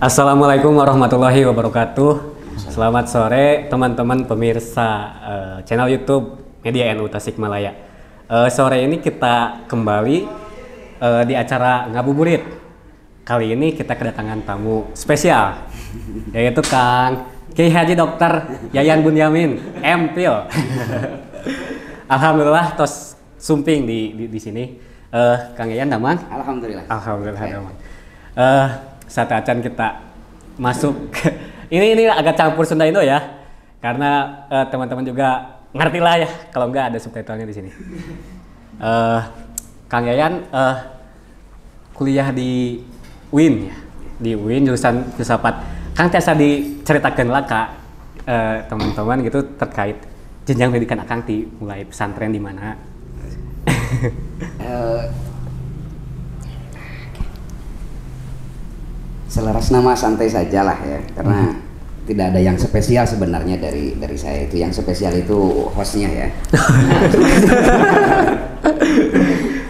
Assalamualaikum warahmatullahi wabarakatuh. Selamat sore teman-teman pemirsa channel YouTube Media NU Tasikmalaya. Sore ini kita kembali di acara Ngabuburit. Kali ini kita kedatangan tamu spesial, yaitu Kang Kiai Haji Dr. Yayan Bunyamin, MPhil. Alhamdulillah tos sumping di sini. Kang Yayan damang? Alhamdulillah. Alhamdulillah damang. Saat acan kita masuk ini agak campur Sunda Indo ya, karena teman-teman juga ngerti lah ya kalau nggak ada subtitlenya di sini. Kang Yayan kuliah di UIN ya, di UIN jurusan filsafat. Kang tiasa diceritakan lah Kak teman-teman gitu terkait jenjang pendidikan Akang di mulai pesantren di mana. Selaras nama santai sajalah ya, karena tidak ada yang spesial sebenarnya dari saya itu. Yang spesial itu hostnya ya.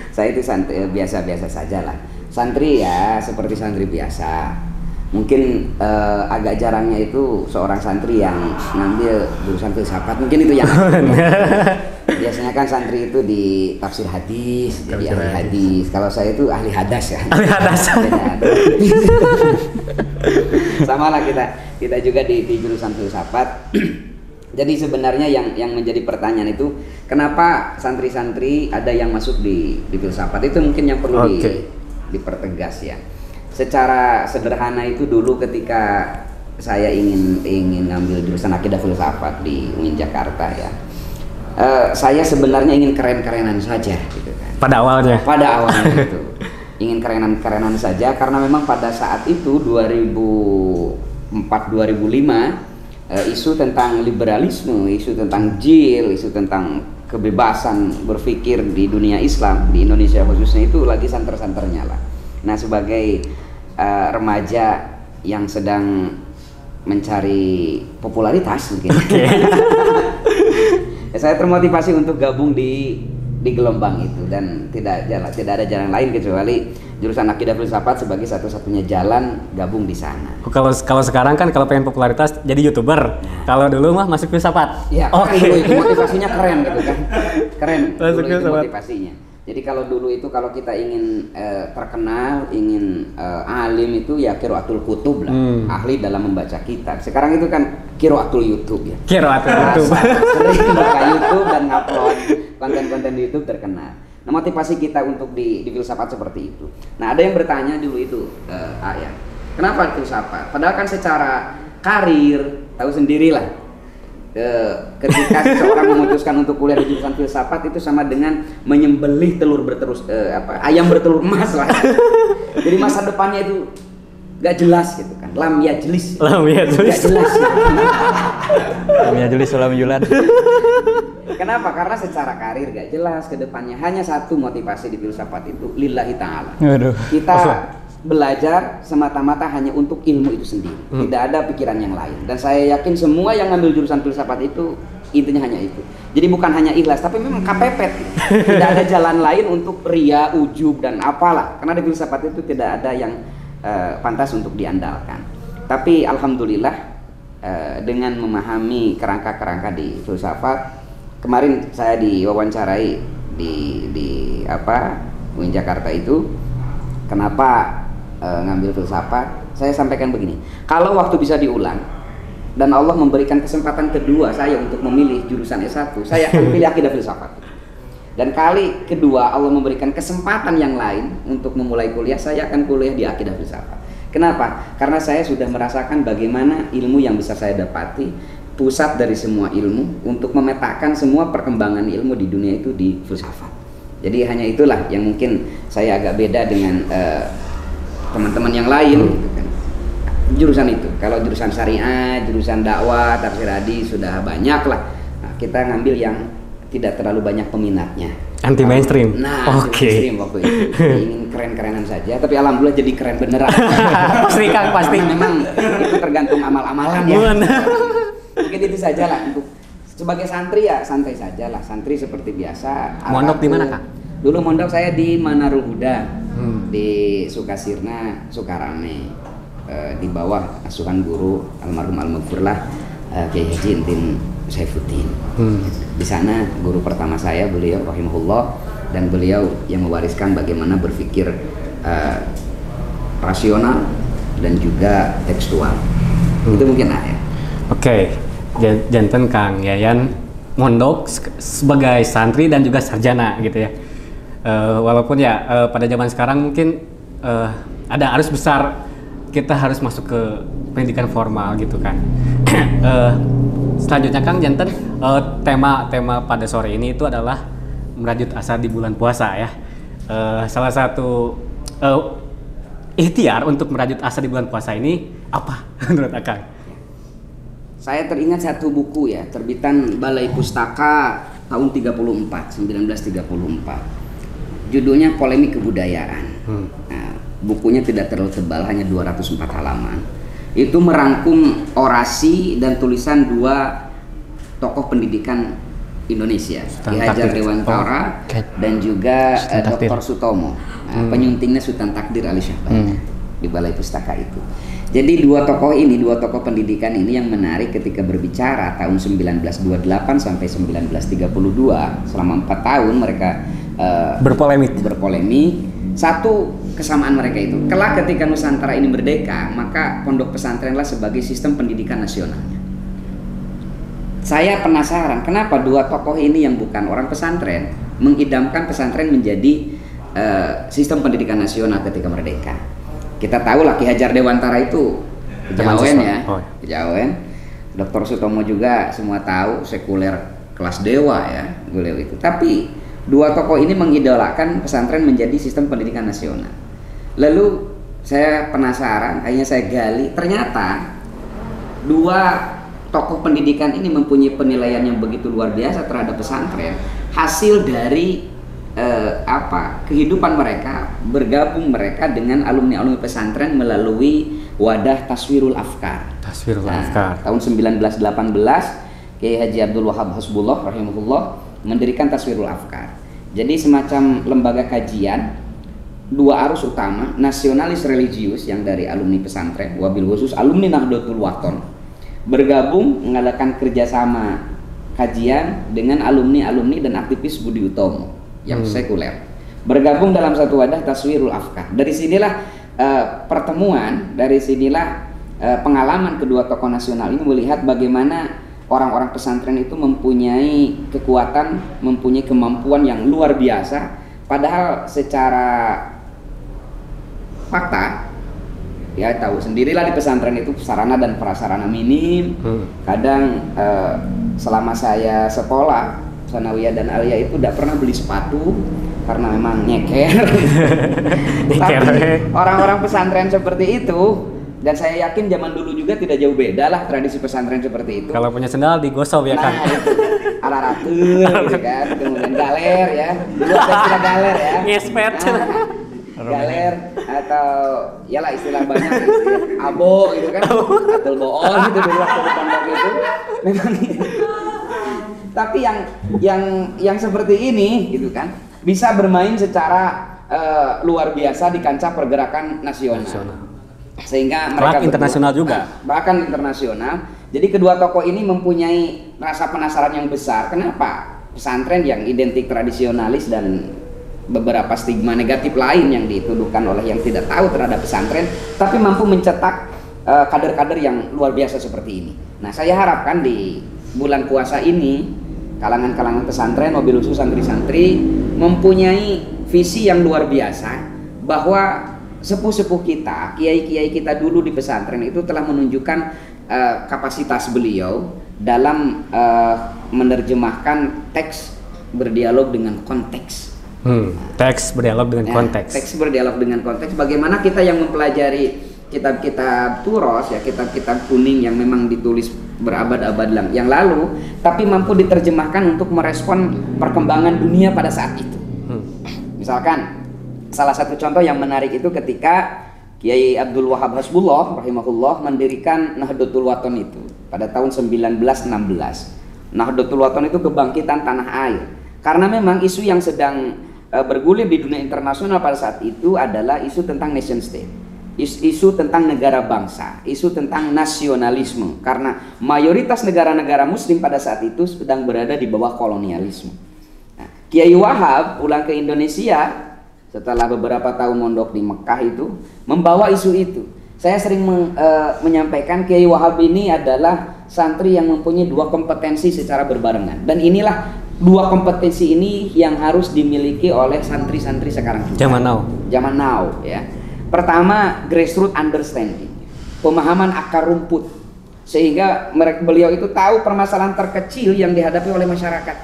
Saya itu santai, biasa-biasa saja lah. Santri ya seperti santri biasa. Mungkin agak jarangnya itu seorang santri yang ngambil jurusan filsafat. Mungkin itu yang biasanya kan santri itu di tafsir hadis, jadi ahli hadis. Kalau saya itu ahli hadas ya. Ahli hadas. Sama lah kita juga di jurusan filsafat. Jadi sebenarnya yang menjadi pertanyaan itu kenapa santri-santri ada yang masuk di filsafat, itu mungkin yang perlu dipertegas ya. Secara sederhana itu dulu ketika saya ingin ngambil jurusan akidah filsafat di UIN Jakarta ya. Saya sebenarnya ingin keren-kerenan saja gitu kan. Pada awalnya itu ingin kerenan-kerenan saja, karena memang pada saat itu 2004-2005 isu tentang liberalisme, isu tentang jil, isu tentang kebebasan berpikir di dunia Islam, di Indonesia khususnya itu lagi santer-santernya lah. Nah, sebagai remaja yang sedang mencari popularitas mungkin. Saya termotivasi untuk gabung di gelombang itu, dan tidak ada jalan lain kecuali jurusan akidah filsafat sebagai satu-satunya jalan gabung di sana. Kalau sekarang kan kalau pengen popularitas jadi YouTuber. Kalau dulu mah masuk filsafat. Ya, dulu itu motivasinya keren gitu kan. Keren. Dulu itu motivasinya. Jadi kalau dulu itu kalau kita ingin terkenal, ingin alim itu ya qiraatul kutub lah, ahli dalam membaca kitab. Sekarang itu kan qiraatul YouTube ya. Qiraatul YouTube. Sering buka YouTube dan ngupload konten-konten di YouTube terkenal. Nah, motivasi kita untuk di filsafat seperti itu. Nah, ada yang bertanya dulu itu, ya, kenapa filsafat? Padahal kan secara karir tahu sendirilah. Ketika seseorang memutuskan untuk kuliah di jurusan filsafat itu sama dengan menyembelih ayam bertelur emas lah. Jadi masa depannya itu gak jelas gitu kan. Lam yajlis. Gak jelas. Lam yajlis lam yulad. Kenapa? Karena secara karir gak jelas ke depannya. Hanya satu motivasi di filsafat itu, lillahi ta'ala. Kita belajar semata-mata hanya untuk ilmu itu sendiri, tidak ada pikiran yang lain. Dan saya yakin semua yang ngambil jurusan filsafat itu intinya hanya itu. Jadi bukan hanya ikhlas, tapi memang kepepet. Tidak ada jalan lain untuk ria, ujub dan apalah. Karena di filsafat itu tidak ada yang pantas untuk diandalkan. Tapi alhamdulillah dengan memahami kerangka-kerangka di filsafat, kemarin saya diwawancarai di UIN Jakarta itu, kenapa ngambil filsafat. Saya sampaikan begini, kalau waktu bisa diulang dan Allah memberikan kesempatan kedua saya untuk memilih jurusan S1, saya akan pilih akidah filsafat. Dan kali kedua Allah memberikan kesempatan yang lain untuk memulai kuliah, saya akan kuliah di akidah filsafat. Kenapa? Karena saya sudah merasakan bagaimana ilmu yang bisa saya dapati, pusat dari semua ilmu, untuk memetakan semua perkembangan ilmu di dunia itu di filsafat. Jadi hanya itulah yang mungkin saya agak beda dengan teman-teman yang lain gitu kan. Jurusan itu, kalau jurusan syariah, jurusan dakwah, tafsir hadis sudah banyak lah. Nah, kita ngambil yang tidak terlalu banyak peminatnya. Anti mainstream. Nah, mainstream waktu itu. Ingin keren-kerenan saja, tapi alhamdulillah jadi keren beneran. Pasti Kang, pasti. Memang itu tergantung amal-amalan ya. Mungkin itu saja lah untuk sebagai santri ya santai saja lah. Santri seperti biasa. Mondok di mana Kang? Dulu mondok saya di Manarul Huda, di Sukasirna, Sukarame. di bawah asuhan guru almarhum al-maghfurlah Kiai Haji Intin Saifuddin. Di sana guru pertama saya beliau rahimahullah, dan beliau yang mewariskan bagaimana berpikir rasional dan juga tekstual. Itu mungkin ya. Oke, janten Kang Yayan mondok sebagai santri dan juga sarjana gitu ya. Walaupun ya pada zaman sekarang mungkin ada arus besar kita harus masuk ke pendidikan formal gitu kan. Selanjutnya Kang janten tema pada sore ini itu adalah merajut asa di bulan puasa ya. Salah satu ikhtiar untuk merajut asa di bulan puasa ini apa menurut Akang? Saya teringat satu buku ya, terbitan Balai Pustaka tahun 1934. Judulnya Polemik Kebudayaan. Nah, bukunya tidak terlalu tebal, hanya 204 halaman. Itu merangkum orasi dan tulisan dua tokoh pendidikan Indonesia, Ki Hajar Dewantara dan juga Dr. Sutomo. Nah, penyuntingnya Sultan Takdir Ali Syahbana di Balai Pustaka itu. Jadi dua tokoh pendidikan ini yang menarik ketika berbicara tahun 1928 sampai 1932, selama 4 tahun mereka berpolemik. Satu kesamaan mereka itu, kelak ketika Nusantara ini merdeka, maka pondok pesantrenlah sebagai sistem pendidikan nasionalnya. Saya penasaran kenapa dua tokoh ini yang bukan orang pesantren mengidamkan pesantren menjadi sistem pendidikan nasional ketika merdeka. Kita tahu lah Ki Hajar Dewantara itu Kejawen ya, Kejawen. Dr. Sutomo juga semua tahu sekuler kelas dewa ya, beliau itu. Tapi dua tokoh ini mengidolakan pesantren menjadi sistem pendidikan nasional. Lalu saya penasaran, akhirnya saya gali, ternyata dua tokoh pendidikan ini mempunyai penilaian yang begitu luar biasa terhadap pesantren, hasil dari kehidupan mereka, bergabung mereka dengan alumni pesantren melalui wadah Taswirul Afkar. Tahun 1918 Kiai Haji Abdul Wahab Hasbullah rahimahullah mendirikan Taswirul Afkar. Jadi semacam lembaga kajian dua arus utama, nasionalis religius yang dari alumni pesantren, wabil khusus alumni Nahdlatul Wathon, bergabung mengadakan kerjasama kajian dengan alumni dan aktivis Budi Utomo yang sekuler, bergabung dalam satu wadah Taswirul Afkar. Dari sinilah pertemuan, dari sinilah pengalaman kedua tokoh nasional ini melihat bagaimana orang-orang pesantren itu mempunyai kekuatan, mempunyai kemampuan yang luar biasa, padahal secara fakta ya tahu sendirilah di pesantren itu sarana dan prasarana minim. Kadang selama saya sekolah Sanawiyah dan Aliyah itu tidak pernah beli sepatu karena memang nyeker. Tapi orang-orang pesantren seperti itu, dan saya yakin zaman dulu juga tidak jauh beda lah tradisi pesantren seperti itu. Kalau punya sendal digosok ya kan. Araratul gitu kan, kemudian galer ya. Dulu ada istilah galer ya. Ngespet. Galer atau ya lah istilah banyak, istilah abo gitu kan, atul boon gitu dulu waktu di pondok itu. Memang tapi yang seperti ini gitu kan bisa bermain secara luar biasa di kancah pergerakan nasional. Sehingga mereka internasional juga. Bahkan internasional. Jadi kedua tokoh ini mempunyai rasa penasaran yang besar. Kenapa pesantren yang identik tradisionalis dan beberapa stigma negatif lain yang dituduhkan oleh yang tidak tahu terhadap pesantren, tapi mampu mencetak kader-kader yang luar biasa seperti ini. Nah, saya harapkan di bulan puasa ini kalangan-kalangan pesantren, mobil khusus santri-santri mempunyai visi yang luar biasa bahwa sepuh-sepuh kita, kiai-kiai kita dulu di pesantren itu telah menunjukkan kapasitas beliau dalam menerjemahkan teks berdialog dengan konteks. Teks berdialog dengan konteks. Teks berdialog dengan konteks. Bagaimana kita yang mempelajari kitab-kitab turos ya, kitab-kitab kuning yang memang ditulis berabad-abad yang lalu, tapi mampu diterjemahkan untuk merespon perkembangan dunia pada saat itu. Misalkan salah satu contoh yang menarik itu ketika Kiai Abdul Wahab Hasbullah rahimahullah mendirikan Nahdlatul Wathon itu pada tahun 1916. Nahdlatul Wathon itu kebangkitan tanah air. Karena memang isu yang sedang bergulir di dunia internasional pada saat itu adalah isu tentang nation state. isu tentang negara bangsa, isu tentang nasionalisme, karena mayoritas negara-negara muslim pada saat itu sedang berada di bawah kolonialisme. Nah, Kiai Wahab pulang ke Indonesia setelah beberapa tahun mondok di Mekah itu membawa isu itu. Saya sering menyampaikan Kiai Wahab ini adalah santri yang mempunyai dua kompetensi secara berbarengan, dan inilah dua kompetensi ini yang harus dimiliki oleh santri-santri sekarang juga. Zaman now ya. Pertama, grassroots understanding, pemahaman akar rumput, sehingga beliau itu tahu permasalahan terkecil yang dihadapi oleh masyarakat.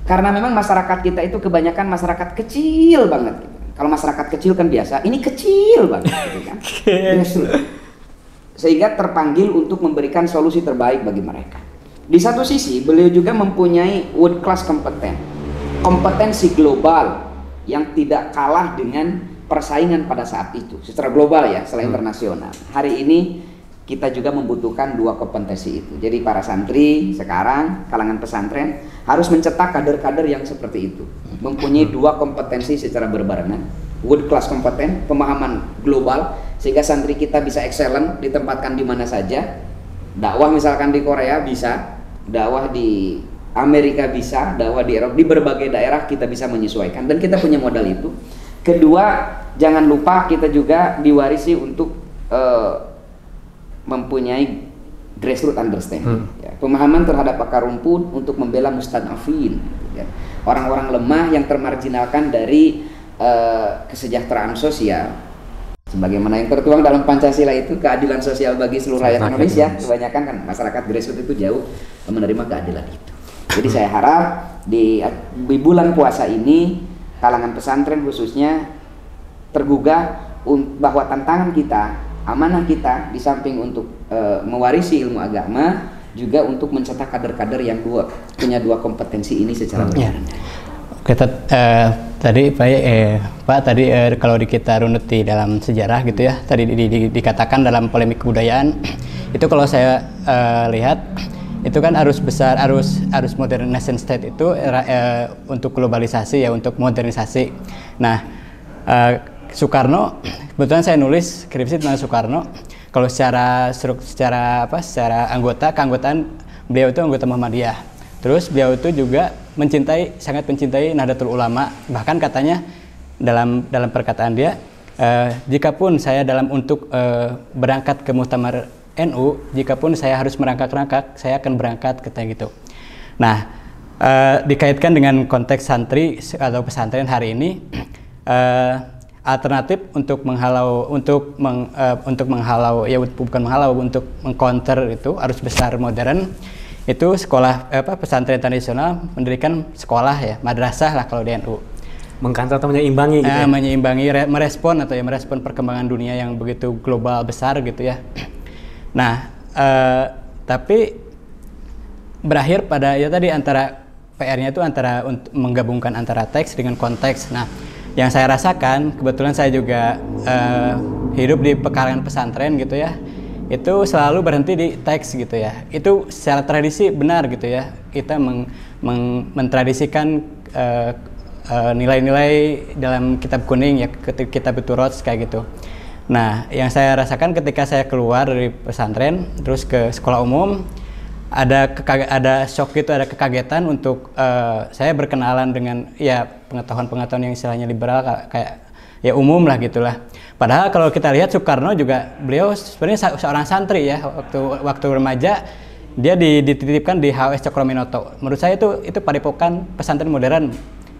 Karena memang masyarakat kita itu kebanyakan masyarakat kecil banget. Kalau masyarakat kecil kan biasa, ini kecil banget, gitu kan? Grassroots. Sehingga terpanggil untuk memberikan solusi terbaik bagi mereka. Di satu sisi, beliau juga mempunyai world class kompetensi global yang tidak kalah dengan persaingan pada saat itu secara global ya, selain internasional. Hari ini kita juga membutuhkan dua kompetensi itu. Jadi para santri sekarang, kalangan pesantren harus mencetak kader-kader yang seperti itu, mempunyai dua kompetensi secara berbarengan, world class kompeten, pemahaman global, sehingga santri kita bisa excellent, ditempatkan di mana saja. Dakwah misalkan di Korea bisa, dakwah di Amerika bisa, dakwah di Eropa, di berbagai daerah kita bisa menyesuaikan, dan kita punya modal itu. Kedua, jangan lupa kita juga diwarisi untuk mempunyai grassroots understanding, ya, pemahaman terhadap akar rumput untuk membela mustadafin, ya, orang-orang lemah yang termarginalkan dari kesejahteraan sosial, sebagaimana yang tertuang dalam Pancasila itu, keadilan sosial bagi seluruh rakyat Indonesia. Kebanyakan kan masyarakat grassroots itu jauh menerima keadilan itu. Jadi saya harap di bulan puasa ini kalangan pesantren khususnya tergugah bahwa tantangan kita, amanah kita, di samping untuk mewarisi ilmu agama, juga untuk mencetak kader-kader yang punya dua kompetensi ini secara berbarengan. Oke, tadi Pak tadi kalau kita runut di dalam sejarah gitu ya, tadi dikatakan dalam polemik kebudayaan itu, kalau saya lihat itu kan arus besar, arus modern nation state itu untuk globalisasi ya, untuk modernisasi. Nah, Soekarno, kebetulan saya nulis skripsi tentang Soekarno. Kalau secara keanggotaan beliau itu anggota Muhammadiyah. Terus beliau itu juga sangat mencintai Nahdlatul Ulama. Bahkan katanya dalam perkataan dia, jikapun saya untuk berangkat ke Muktamar NU, jikapun saya harus merangkak-rangkak, saya akan berangkat, katanya gitu. Nah, dikaitkan dengan konteks santri atau pesantren hari ini, alternatif untuk menghalau untuk mengcounter itu arus besar modern, itu sekolah pesantren tradisional mendirikan sekolah ya, madrasah lah kalau di NU. Mengkantor atau menyeimbangi gitu ya? Menyeimbangi, merespon perkembangan dunia yang begitu global besar gitu ya. Nah, tapi berakhir pada ya tadi, antara PR-nya itu antara menggabungkan antara teks dengan konteks. Nah, yang saya rasakan, kebetulan saya juga hidup di kalangan pesantren gitu ya, itu selalu berhenti di teks gitu ya. Itu secara tradisi benar gitu ya, kita mentradisikan nilai-nilai dalam kitab kuning ya, kitab Turot kayak gitu. Nah, yang saya rasakan ketika saya keluar dari pesantren terus ke sekolah umum, ada shock gitu, ada kekagetan untuk saya berkenalan dengan ya pengetahuan yang istilahnya liberal, kayak ya umum lah gitulah. Padahal kalau kita lihat Soekarno juga, beliau sebenarnya seorang santri ya, waktu remaja dia dititipkan di HWS Cokroaminoto. Menurut saya itu padepokan pesantren modern,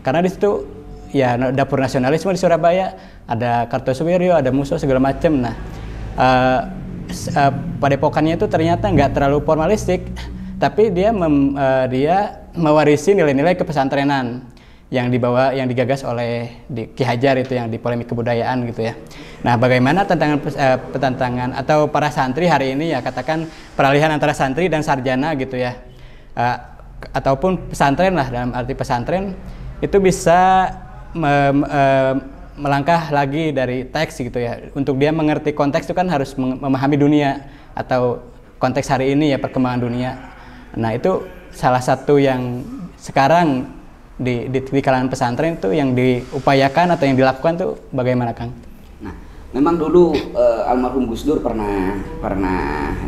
karena di situ ya dapur nasionalisme di Surabaya, ada Kartosuwiryo, ada Musso segala macam. Nah, padepokannya itu ternyata nggak terlalu formalistik, tapi dia mewarisi nilai-nilai kepesantrenan yang digagas oleh Ki Hajar itu, yang di polemik kebudayaan gitu ya. Nah, bagaimana tantangan atau para santri hari ini ya, katakan peralihan antara santri dan sarjana gitu ya, ataupun pesantren lah, dalam arti pesantren itu bisa melangkah lagi dari teks gitu ya. Untuk dia mengerti konteks itu kan harus memahami dunia atau konteks hari ini ya, perkembangan dunia. Nah, itu salah satu yang sekarang di kalangan pesantren itu yang diupayakan atau yang dilakukan tuh bagaimana, Kang? Nah, Memang dulu almarhum Gus Dur pernah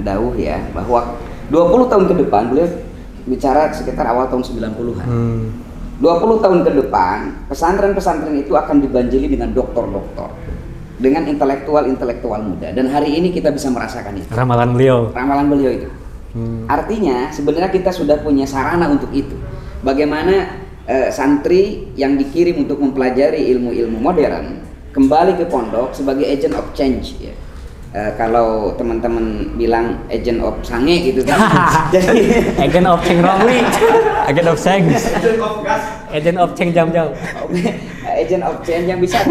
dawuh ya bahwa 20 tahun ke depan, beliau bicara sekitar awal tahun 90-an. 20 tahun ke depan, pesantren-pesantren itu akan dibanjiri dengan doktor-doktor, dengan intelektual muda. Dan hari ini kita bisa merasakan itu. Ramalan beliau itu. Artinya sebenarnya kita sudah punya sarana untuk itu. Bagaimana santri yang dikirim untuk mempelajari ilmu-ilmu modern kembali ke pondok sebagai agent of change ya. Kalau teman-teman bilang agent of sange gitu kan. Jadi agent of change wrongly. Agent of change. Agent of change jam-jam. Agent of change yang bisa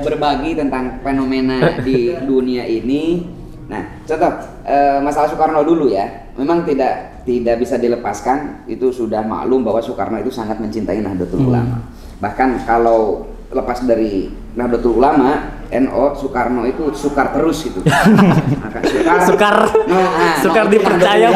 berbagi tentang fenomena di dunia ini. Nah, contoh masalah Soekarno dulu ya. Memang tidak bisa dilepaskan, itu sudah maklum bahwa Soekarno itu sangat mencintai Nahdlatul Ulama. Bahkan kalau lepas dari Nahdlatul Ulama, NO, Soekarno itu sukar terus gitu. Sukar dipercaya.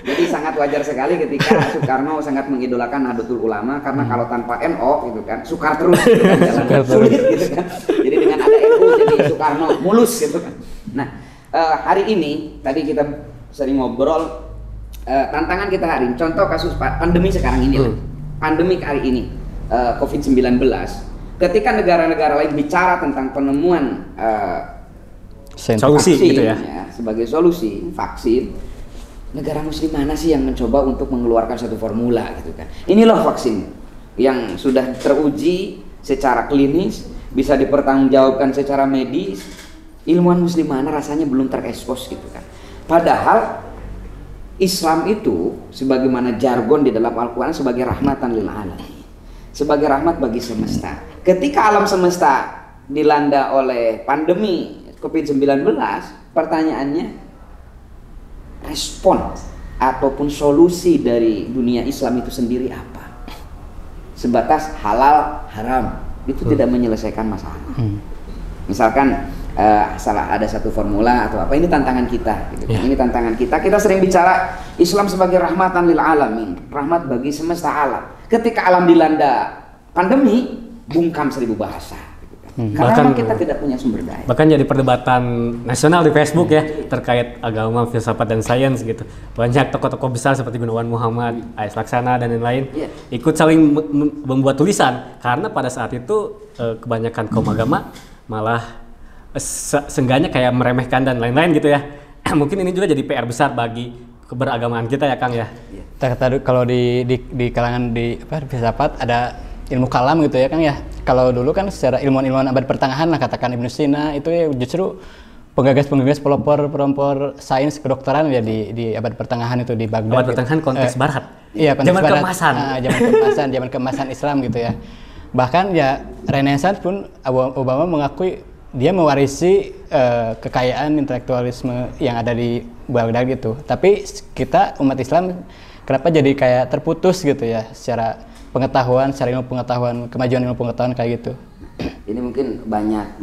Jadi sangat wajar sekali ketika Soekarno sangat mengidolakan Nahdlatul Ulama karena kalau tanpa NO gitu kan sukar terus gitu kan, jalan sulit gitu kan. Jadi dengan ada NO jadi Soekarno mulus gitu kan. Nah, hari ini tadi kita sering ngobrol tantangan kita hari ini, contoh kasus pandemi sekarang ini lah. Pandemi hari ini COVID-19, ketika negara-negara lain bicara tentang penemuan solusi vaksin, gitu ya, sebagai solusi vaksin, negara muslim mana sih yang mencoba untuk mengeluarkan satu formula gitu kan? Ini loh vaksin yang sudah teruji secara klinis, bisa dipertanggungjawabkan secara medis. Ilmuwan muslim mana rasanya belum terekspos gitu kan? Padahal Islam itu sebagaimana jargon di dalam Al-Quran sebagai rahmatan lil alamin, sebagai rahmat bagi semesta. Ketika alam semesta dilanda oleh pandemi COVID-19, pertanyaannya respon ataupun solusi dari dunia Islam itu sendiri apa? Sebatas halal haram itu tidak menyelesaikan masalah. Misalkan salah ada satu formula atau apa, ini tantangan kita gitu. Ini tantangan kita. Kita sering bicara Islam sebagai rahmatan lil alamin, rahmat bagi semesta alam. Ketika alam dilanda pandemi, bungkam 1000 bahasa gitu kan. Karena bahkan kita tidak punya sumber daya. Bahkan jadi perdebatan nasional di Facebook ya terkait agama, filsafat dan sains gitu. Banyak tokoh-tokoh besar seperti Gunawan Muhammad, A.S. Laksana dan lain-lain ikut saling membuat tulisan karena pada saat itu kebanyakan kaum agama malah seenggaknya kayak meremehkan dan lain-lain gitu ya. Mungkin ini juga jadi PR besar bagi keberagamaan kita ya Kang ya. Kalau di kalangan di filsafat ada ilmu kalam gitu ya Kang ya. Kalau dulu kan secara ilmuwan abad pertengahan lah, katakan Ibnu Sina itu ya justru penggagas pelopor sains kedokteran ya di abad pertengahan itu di Baghdad. Abad pertengahan konteks barat. Iya, konteks zaman barat. Zaman keemasan Islam gitu ya. Bahkan ya Renaissance pun Obama mengakui dia mewarisi kekayaan intelektualisme yang ada di Baghdad gitu. Tapi kita umat Islam kenapa jadi kayak terputus gitu ya secara pengetahuan, secara ilmu pengetahuan, kemajuan ilmu pengetahuan kayak gitu. Ini mungkin banyak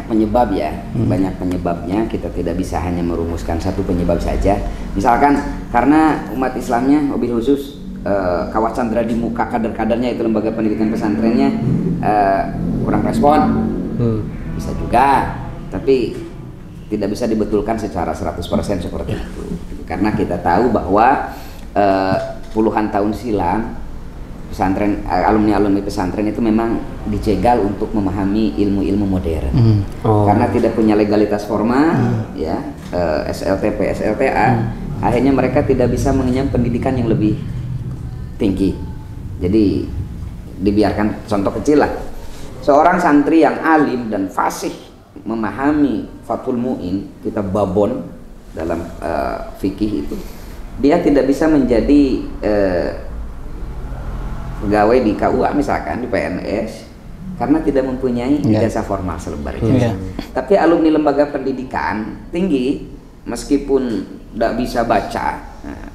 penyebab ya. Banyak penyebabnya, kita tidak bisa hanya merumuskan satu penyebab saja. Misalkan karena umat Islamnya mobil khusus Kawah Chandra di muka kader-kadernya itu lembaga pendidikan pesantrennya kurang respon, bisa juga, tapi tidak bisa dibetulkan secara 100% seperti itu. Karena kita tahu bahwa puluhan tahun silam pesantren, alumni pesantren itu memang dicegal untuk memahami ilmu-ilmu modern. Karena tidak punya legalitas formal, ya SLTP, SLTA, akhirnya mereka tidak bisa mengenyam pendidikan yang lebih tinggi. Jadi dibiarkan, contoh kecil lah, seorang santri yang alim dan fasih memahami Fathul Mu'in, kitab Babon dalam fikih itu, dia tidak bisa menjadi pegawai di KUA misalkan, di PNS, karena tidak mempunyai ijazah formal selembar ijazah. Tapi alumni lembaga pendidikan tinggi, meskipun tidak bisa baca,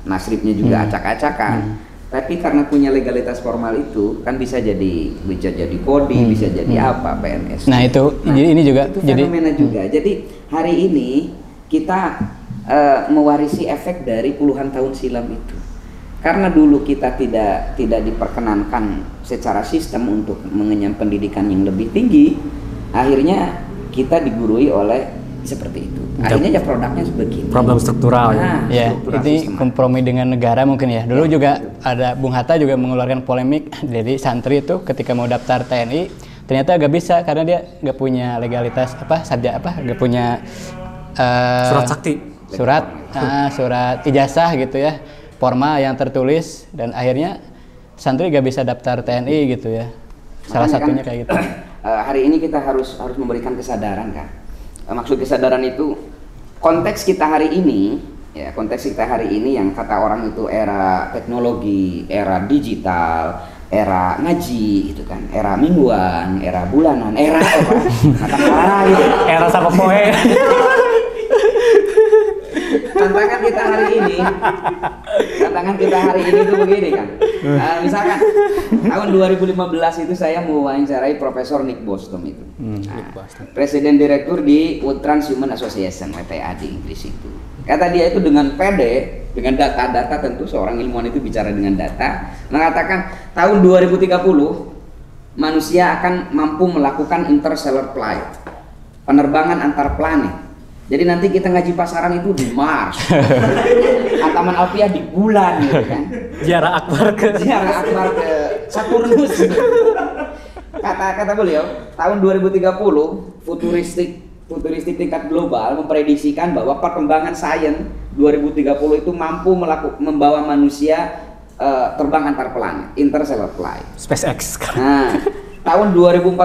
nasribnya juga acak-acakan, tapi karena punya legalitas formal itu kan bisa jadi kodi, bisa jadi apa, PNS. Nah itu ini juga itu fenomena juga. Jadi hari ini kita mewarisi efek dari puluhan tahun silam itu. Karena dulu kita tidak diperkenankan secara sistem untuk mengenyam pendidikan yang lebih tinggi, akhirnya kita digurui oleh seperti itu. Akhirnya ya produknya begini. Problem struktural ya. Ini kompromi dengan negara mungkin ya. Dulu juga ada Bung Hatta juga mengeluarkan polemik dari santri itu ketika mau daftar TNI ternyata gak bisa karena dia gak punya legalitas gak punya surat sakti, surat ijazah gitu ya, formal yang tertulis, dan akhirnya santri gak bisa daftar TNI gitu ya. Salah satunya kayak gitu. Hari ini kita harus memberikan kesadaran kan. Maksud kesadaran itu konteks kita hari ini ya, konteks kita hari ini yang kata orang itu era teknologi, era digital, era ngaji gitu kan, era mingguan, era bulanan, era kata-kata gitu. Era sama poe. Tantangan kita hari ini tuh begini kan. Misalkan tahun 2015 itu saya mewawancarai Profesor Nick Bostrom itu. Presiden Direktur di Trans-Human Association WTA di Inggris itu. Kata dia itu dengan pede, dengan data-data, tentu seorang ilmuwan itu bicara dengan data, mengatakan tahun 2030 manusia akan mampu melakukan interstellar flight, penerbangan antar planet. Jadi nanti kita ngaji pasaran itu di Mars, Ataman Alfiah di bulan, gitu kan? Ziarah akbar ke Saturnus. Kata beliau, tahun 2030 futuristik tingkat global memprediksikan bahwa perkembangan sains 2030 itu mampu membawa manusia terbang antar planet, interstellar flight. SpaceX. Nah, tahun 2045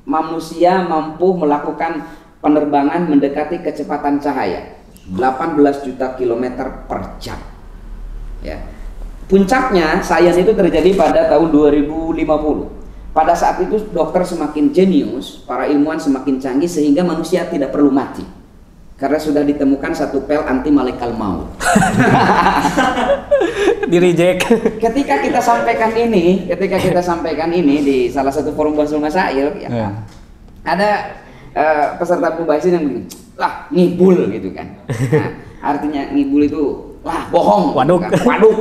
manusia mampu melakukan penerbangan mendekati kecepatan cahaya 18 juta kilometer per jam. Ya. Puncaknya sains itu terjadi pada tahun 2050. Pada saat itu dokter semakin jenius, para ilmuwan semakin canggih sehingga manusia tidak perlu mati. Karena sudah ditemukan satu pil anti malaikat maut. Di reject. Ketika kita sampaikan ini di salah satu forum Basul Masail, ya, ada peserta pembahasan yang begini, lah ngibul gitu kan. Nah, artinya ngibul itu wah bohong, waduk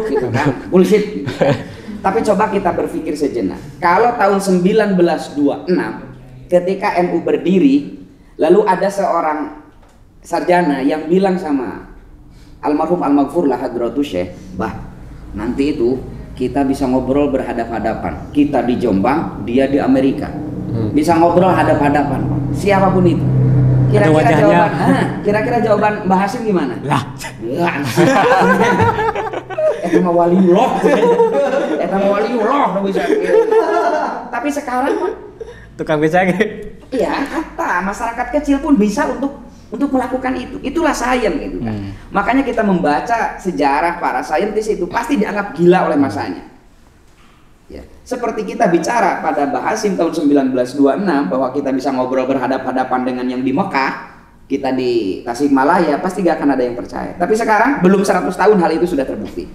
gitu kan, bullshit. Gitu kan. Tapi coba kita berpikir sejenak. Kalau tahun 1926 ketika NU berdiri, lalu ada seorang sarjana yang bilang sama almarhum Al-Maghfur Hadratus Syekh, bah nanti itu kita bisa ngobrol berhadap-hadapan. Kita di Jombang, dia di Amerika. Bisa ngobrol hadap-hadapan. Siapapun itu. Kira-kira jawaban Mbah Hasim gimana? Lah. Eta mah waliullah. Bisa. Tapi sekarang mah tukang becak. Iya, hatta masyarakat kecil pun bisa untuk melakukan itu. Itulah sains gitu kan. Makanya kita membaca sejarah para saintis itu pasti dianggap gila oleh masanya. Ya, seperti kita bicara pada Mbah Hasim tahun 1926 bahwa kita bisa ngobrol berhadap-hadapan dengan yang di Mekah, kita di Tasikmalaya, pasti gak akan ada yang percaya. Tapi sekarang belum 100 tahun hal itu sudah terbukti.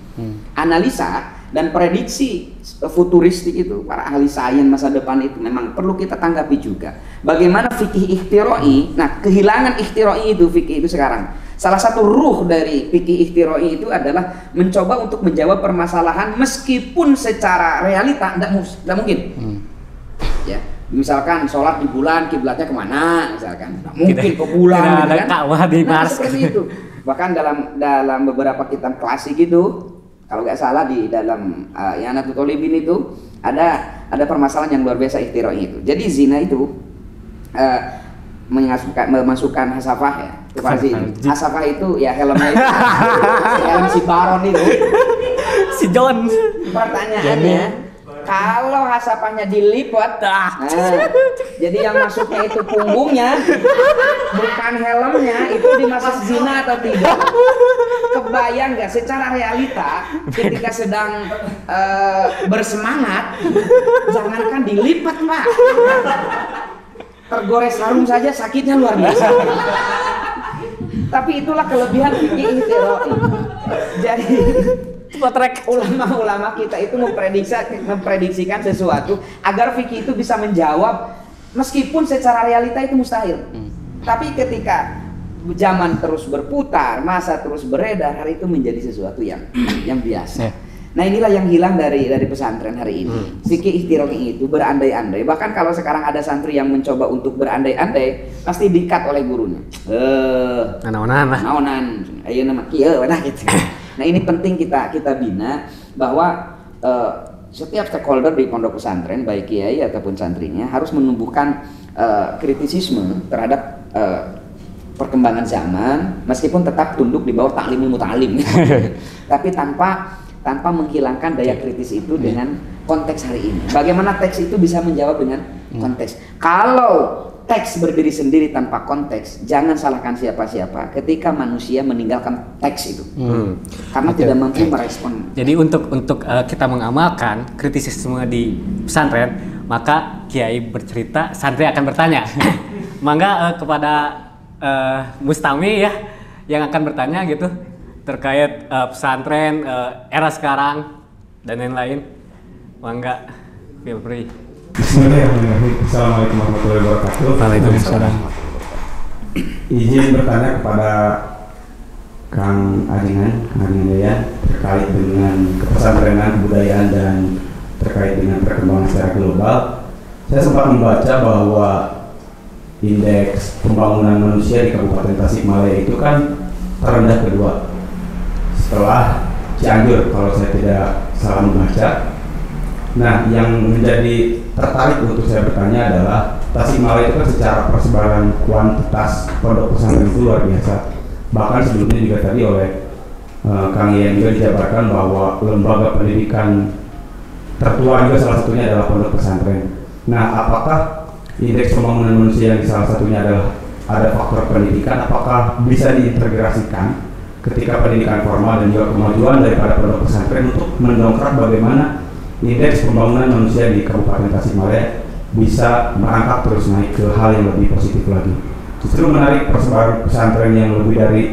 Analisa dan prediksi futuristik itu, para ahli sains masa depan itu memang perlu kita tanggapi juga. Bagaimana fikih ikhtiroi, nah kehilangan ikhtiroi itu, fikih itu sekarang. Salah satu ruh dari fikih ikhtiroi itu adalah mencoba untuk menjawab permasalahan meskipun secara realita tidak mungkin. Ya, misalkan sholat di bulan kiblatnya kemana, misalkan mungkin ke bulan, gitu kan? Di Mars. Seperti itu. Bahkan dalam beberapa kitab klasik itu, kalau nggak salah di dalam Yanatul Talibin itu ada permasalahan yang luar biasa ikhtiroi itu. Jadi zina itu memasukkan hasafah ya. Hasafah itu ya helmnya itu. Helm si Baron itu. Si John. Pertanyaannya, kalau hasafahnya dilipat, jadi yang masuknya itu punggungnya, bukan helmnya, itu dimasuk zina atau tidak? Kebayang nggak secara realita ketika sedang bersemangat, jangankan dilipat Pak, tergores sarung saja sakitnya luar biasa. Tapi itulah kelebihan fikih ikhtiroi. Jadi ulama-ulama kita itu memprediksikan sesuatu agar fikih itu bisa menjawab meskipun secara realita itu mustahil. Tapi ketika zaman terus berputar, masa terus beredar, hal itu menjadi sesuatu yang biasa. Nah inilah yang hilang dari pesantren hari ini. Fikih ihtiroki itu berandai-andai. Bahkan kalau sekarang ada santri yang mencoba untuk berandai-andai, pasti di-cut oleh gurunya. Naonan, ayo nama kieu gitu. Nah ini penting kita bina bahwa setiap stakeholder di pondok pesantren, baik kiai ataupun santrinya, harus menumbuhkan kritisisme terhadap perkembangan zaman, meskipun tetap tunduk di bawah taklimul muta'alim. Tapi tanpa menghilangkan daya kritis itu dengan konteks hari ini. Bagaimana teks itu bisa menjawab dengan konteks. Kalau teks berdiri sendiri tanpa konteks, jangan salahkan siapa-siapa ketika manusia meninggalkan teks itu. Karena tidak mampu merespon. Jadi untuk kita mengamalkan kritisisme di pesantren, maka kiai bercerita, santri akan bertanya. Mangga kepada Mustami ya yang akan bertanya gitu terkait pesantren era sekarang dan lain-lain. Mangga, feel free. Bismillahirrahmanirrahim. Assalamualaikum warahmatullahi wabarakatuh. Waalaikumsalam. Izin bertanya kepada Kang Ajengan ya terkait dengan kepesantrenan, kebudayaan dan terkait dengan perkembangan secara global. Saya sempat membaca bahwa indeks pembangunan manusia di Kabupaten Tasikmalaya itu kan terendah kedua setelah Cianjur kalau saya tidak salah membaca. Nah, yang menjadi tertarik untuk saya bertanya adalah Tasikmalaya itu kan secara persebaran kuantitas pondok pesantren itu luar biasa. Bahkan sebelumnya juga tadi oleh Kang Ian juga dijabarkan bahwa lembaga pendidikan tertua juga salah satunya adalah pondok pesantren. Nah, apakah indeks pembangunan manusia yang salah satunya adalah ada faktor pendidikan, apakah bisa diintegrasikan ketika pendidikan formal dan juga kemajuan daripada pondok pesantren untuk mendongkrak bagaimana indeks pembangunan manusia di Kabupaten Tasikmalaya bisa merangkak terus naik ke hal yang lebih positif lagi. Justru menarik persebaran pesantren yang lebih dari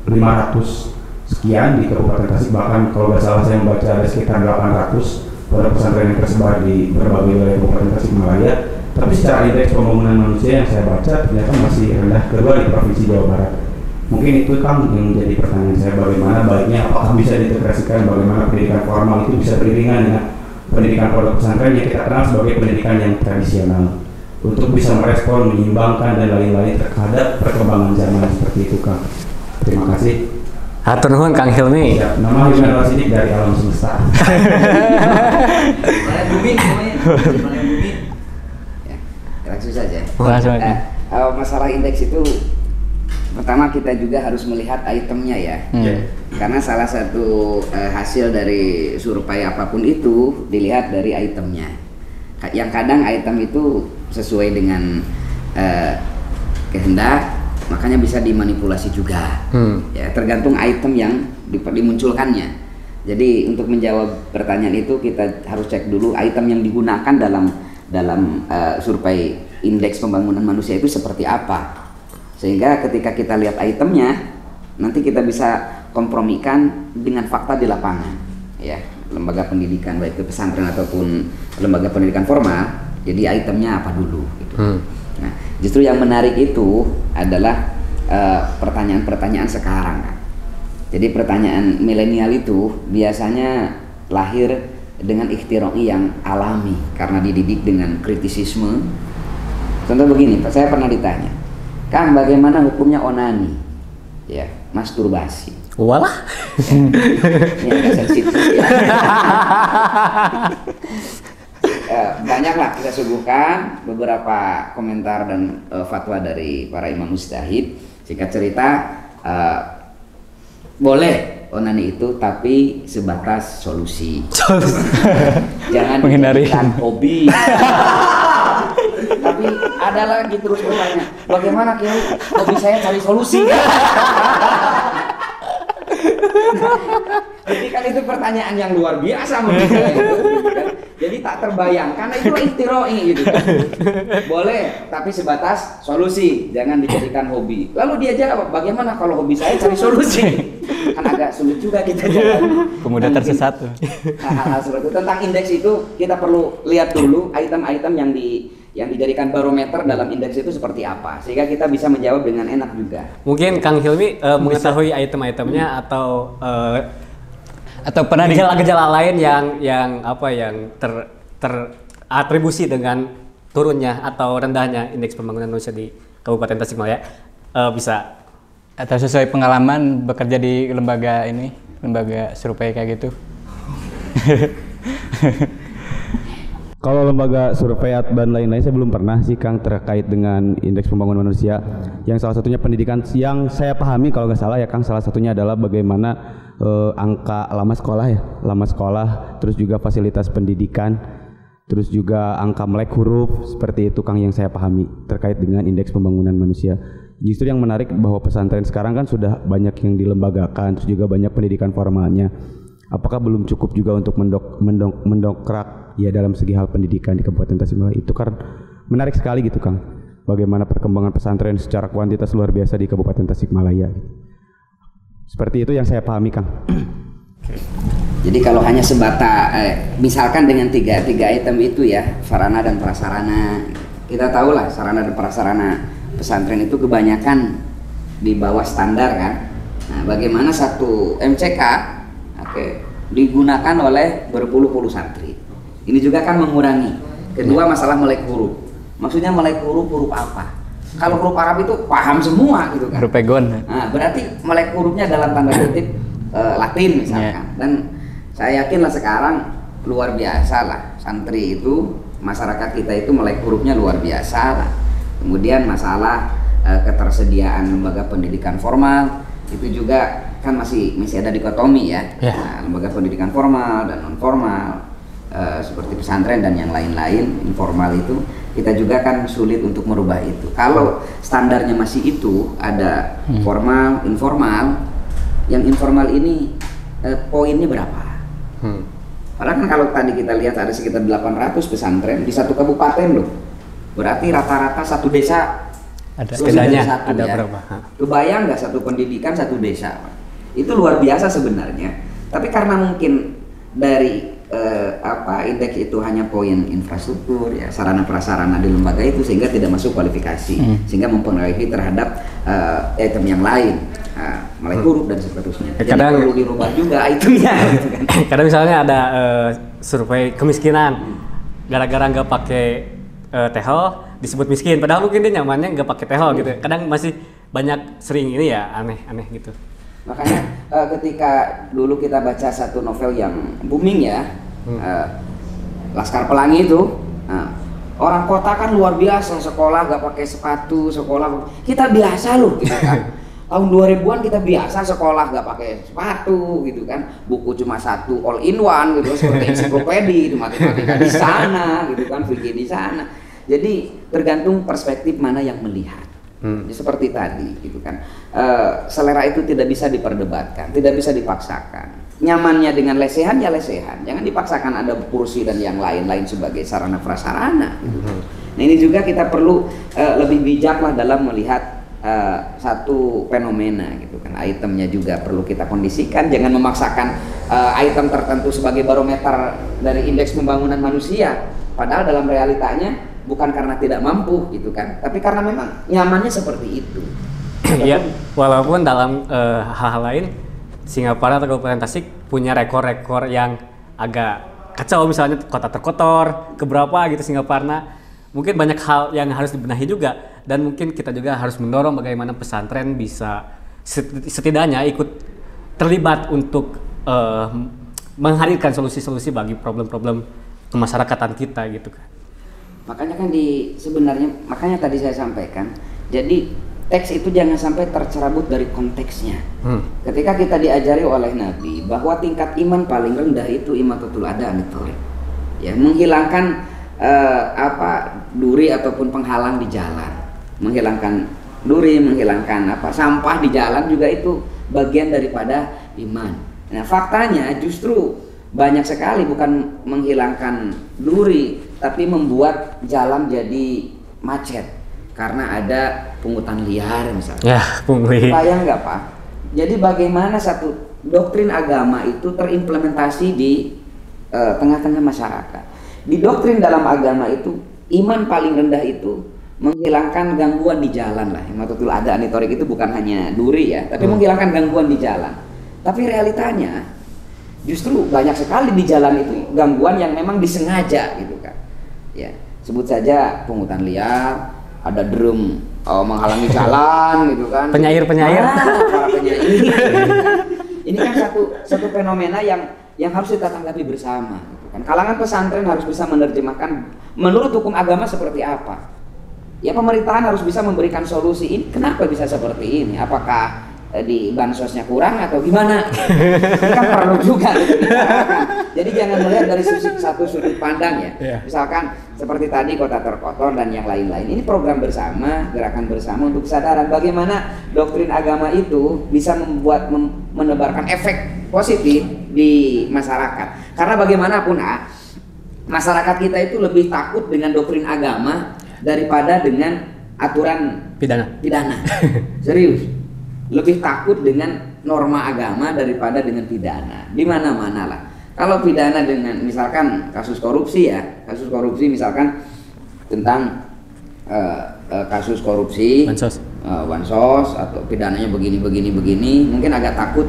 500 sekian di Kabupaten Tasik, bahkan kalau nggak salah saya membaca ada sekitar 800 pondok pesantren yang tersebar di berbagai wilayah Kabupaten Tasikmalaya. Tapi secara indeks pembangunan manusia yang saya baca ternyata masih rendah kedua di Provinsi Jawa Barat. Mungkin itu Kang yang menjadi pertanyaan saya, bagaimana baiknya, apakah bisa diintegrasikan, bagaimana pendidikan formal itu bisa beriringan dengan pendidikan pondok pesantren yang kita kenal sebagai pendidikan yang tradisional untuk bisa merespon, menyimbangkan dan lain-lain terhadap perkembangan zaman seperti itu Kang. Terima kasih. Hatur nuhun Kang Hilmi. Ya, nama Hilmi Al-Sidik dari Alam Semesta. Bumi. Langsung saja. Masalah indeks itu pertama kita juga harus melihat itemnya ya. Karena salah satu hasil dari survei apapun itu dilihat dari itemnya. Yang kadang item itu sesuai dengan kehendak, makanya bisa dimanipulasi juga. Ya, tergantung item yang dimunculkannya. Jadi untuk menjawab pertanyaan itu kita harus cek dulu item yang digunakan dalam survei indeks pembangunan manusia itu seperti apa, sehingga ketika kita lihat itemnya nanti kita bisa kompromikan dengan fakta di lapangan ya, lembaga pendidikan baik itu pesantren ataupun lembaga pendidikan formal, jadi itemnya apa dulu gitu. Nah justru yang menarik itu adalah pertanyaan-pertanyaan sekarang kan. Jadi pertanyaan milenial itu biasanya lahir dengan ikhtiroi yang alami karena dididik dengan kritisisme. Contoh begini, Pak, saya pernah ditanya, Kang, bagaimana hukumnya onani? Ya, masturbasi. Walah. Ini agak sensitif ya. Banyaklah kita suguhkan beberapa komentar dan fatwa dari para imam mujtahid. Singkat cerita, boleh onani itu tapi sebatas solusi. Jangan dijadikan hobi. Tapi ada lagi terus bertanya, bagaimana Kiai? Hobi saya cari solusi. Jadi kan itu pertanyaan yang luar biasa menurut saya itu, kan? Jadi tak terbayangkan, itu ihtiroi gitu kan. Boleh, tapi sebatas solusi, jangan dijadikan hobi. Lalu dia jawab, bagaimana kalau hobi saya cari solusi? Kan agak sulit juga kita jalan. Kemudian tersesat. Hal-hal seperti itu. Tentang indeks itu kita perlu lihat dulu item-item yang dijadikan barometer dalam indeks itu seperti apa, sehingga kita bisa menjawab dengan enak juga. Mungkin Kang Hilmi mengetahui item-itemnya atau Atau pernah gejala-gejala lain yang teratribusi dengan turunnya atau rendahnya indeks pembangunan manusia di Kabupaten Tasikmalaya bisa, atau sesuai pengalaman bekerja di lembaga survei kayak gitu? Kalau lembaga survei dan lain-lain saya belum pernah sih Kang terkait dengan indeks pembangunan manusia. Yang salah satunya pendidikan yang saya pahami kalau nggak salah ya Kang, salah satunya adalah bagaimana angka lama sekolah, terus juga fasilitas pendidikan, terus juga angka melek huruf, seperti itu Kang yang saya pahami terkait dengan indeks pembangunan manusia. Justru yang menarik bahwa pesantren sekarang kan sudah banyak yang dilembagakan, terus juga banyak pendidikan formalnya. Apakah belum cukup juga untuk mendongkrak ya dalam segi hal pendidikan di Kabupaten Tasikmalaya? Itu kan menarik sekali gitu Kang. Bagaimana perkembangan pesantren secara kuantitas luar biasa di Kabupaten Tasikmalaya. Seperti itu yang saya pahami Kang. Jadi kalau hanya misalkan dengan tiga item itu ya, sarana dan prasarana, kita tahu lah sarana dan prasarana pesantren itu kebanyakan di bawah standar kan. Nah, bagaimana satu MCK digunakan oleh berpuluh-puluh santri. Ini juga kan mengurangi. Kedua, masalah melek huruf. Maksudnya melek huruf apa? Kalau huruf Arab itu paham semua gitu kan. Huruf pegon. Nah, berarti melek hurufnya dalam tanda kutip Latin misalkan. Dan saya yakinlah sekarang luar biasa lah santri itu, masyarakat kita itu melek hurufnya luar biasa lah. Kemudian masalah ketersediaan lembaga pendidikan formal itu juga kan masih ada dikotomi ya. Nah, lembaga pendidikan formal dan non formal seperti pesantren dan yang lain-lain informal itu kita juga kan sulit untuk merubah itu. Kalau standarnya masih itu ada formal, informal, yang informal ini poinnya berapa? Padahal kan kalau tadi kita lihat ada sekitar 800 pesantren di satu kabupaten loh. Berarti rata-rata satu desa ada setidaknya ada ya. berapa? Kebayang nggak satu pendidikan satu desa? Itu luar biasa sebenarnya. Tapi karena mungkin dari indeks itu hanya poin infrastruktur ya, sarana prasarana di lembaga itu sehingga tidak masuk kualifikasi, sehingga mempengaruhi terhadap item yang lain, mulai huruf dan seterusnya. Jadi kadang perlu dirubah juga itemnya. Gitu kan. Kadang misalnya ada survei kemiskinan, gara-gara nggak pakai tehol disebut miskin, padahal mungkin dia nyamannya nggak pakai tehol gitu. Kadang masih banyak sering ini ya aneh-aneh gitu. Makanya ketika dulu kita baca satu novel yang booming ya, Laskar Pelangi itu, orang kota kan luar biasa, sekolah gak pakai sepatu, kita biasa loh gitu kan. Tahun 2000-an kita biasa sekolah gak pakai sepatu gitu kan, buku cuma satu all in one gitu, seperti ensiklopedi, itu matematika di sana gitu kan, fikih di sana. Jadi tergantung perspektif mana yang melihat. Seperti tadi gitu kan, selera itu tidak bisa diperdebatkan, tidak bisa dipaksakan. Nyamannya dengan lesehan ya lesehan, jangan dipaksakan ada kursi dan yang lain-lain sebagai sarana prasarana gitu. Nah ini juga kita perlu lebih bijak lah dalam melihat satu fenomena gitu kan. Itemnya juga perlu kita kondisikan, jangan memaksakan item tertentu sebagai barometer dari indeks pembangunan manusia, padahal dalam realitanya bukan karena tidak mampu gitu kan, tapi karena memang nyamannya seperti itu. Iya, walaupun dalam hal-hal lain Singapura atau Kabupaten Tasik punya rekor-rekor yang agak kacau, misalnya kota terkotor keberapa gitu Singapura. Mungkin banyak hal yang harus dibenahi juga, dan mungkin kita juga harus mendorong bagaimana pesantren bisa setidaknya ikut terlibat untuk menghadirkan solusi-solusi bagi problem-problem kemasyarakatan kita gitu kan. Makanya kan makanya tadi saya sampaikan, jadi teks itu jangan sampai tercerabut dari konteksnya. Ketika kita diajari oleh Nabi bahwa tingkat iman paling rendah itu imatatul adha anit thariq, ya, menghilangkan duri ataupun penghalang di jalan, menghilangkan duri, menghilangkan sampah di jalan juga itu bagian daripada iman. Nah faktanya justru banyak sekali bukan menghilangkan duri, tapi membuat jalan jadi macet karena ada pungutan liar misalnya. Ya, pungli. Bayang nggak Pak? Jadi bagaimana satu doktrin agama itu terimplementasi di tengah-tengah masyarakat. Di doktrin dalam agama itu, iman paling rendah itu menghilangkan gangguan di jalan lah. Imatatul adha anit thariq itu bukan hanya duri ya, tapi menghilangkan gangguan di jalan. Tapi realitanya Justru banyak sekali di jalan itu gangguan yang memang disengaja gitu kan. Ya, sebut saja pungutan liar, ada drum menghalangi jalan gitu kan. Penyair-penyair. Para penyair. Ini kan satu fenomena yang harus kita tanggapi bersama gitu kan. Kalangan pesantren harus bisa menerjemahkan menurut hukum agama seperti apa. Ya, pemerintahan harus bisa memberikan solusi. Ini kenapa bisa seperti ini? Apakah di bansosnya kurang atau gimana? Ini kan perlu juga gitu. Jadi jangan melihat dari satu sudut pandang ya. Misalkan seperti tadi kota terkotor dan yang lain-lain. Ini program bersama, gerakan bersama untuk kesadaran bagaimana doktrin agama itu bisa menebarkan efek positif di masyarakat. Karena bagaimanapun masyarakat kita itu lebih takut dengan doktrin agama daripada dengan aturan pidana. Serius. Lebih takut dengan norma agama daripada dengan pidana. Di mana-mana lah. Kalau pidana dengan misalkan kasus korupsi misalkan tentang kasus korupsi, bansos atau pidananya begini, mungkin agak takut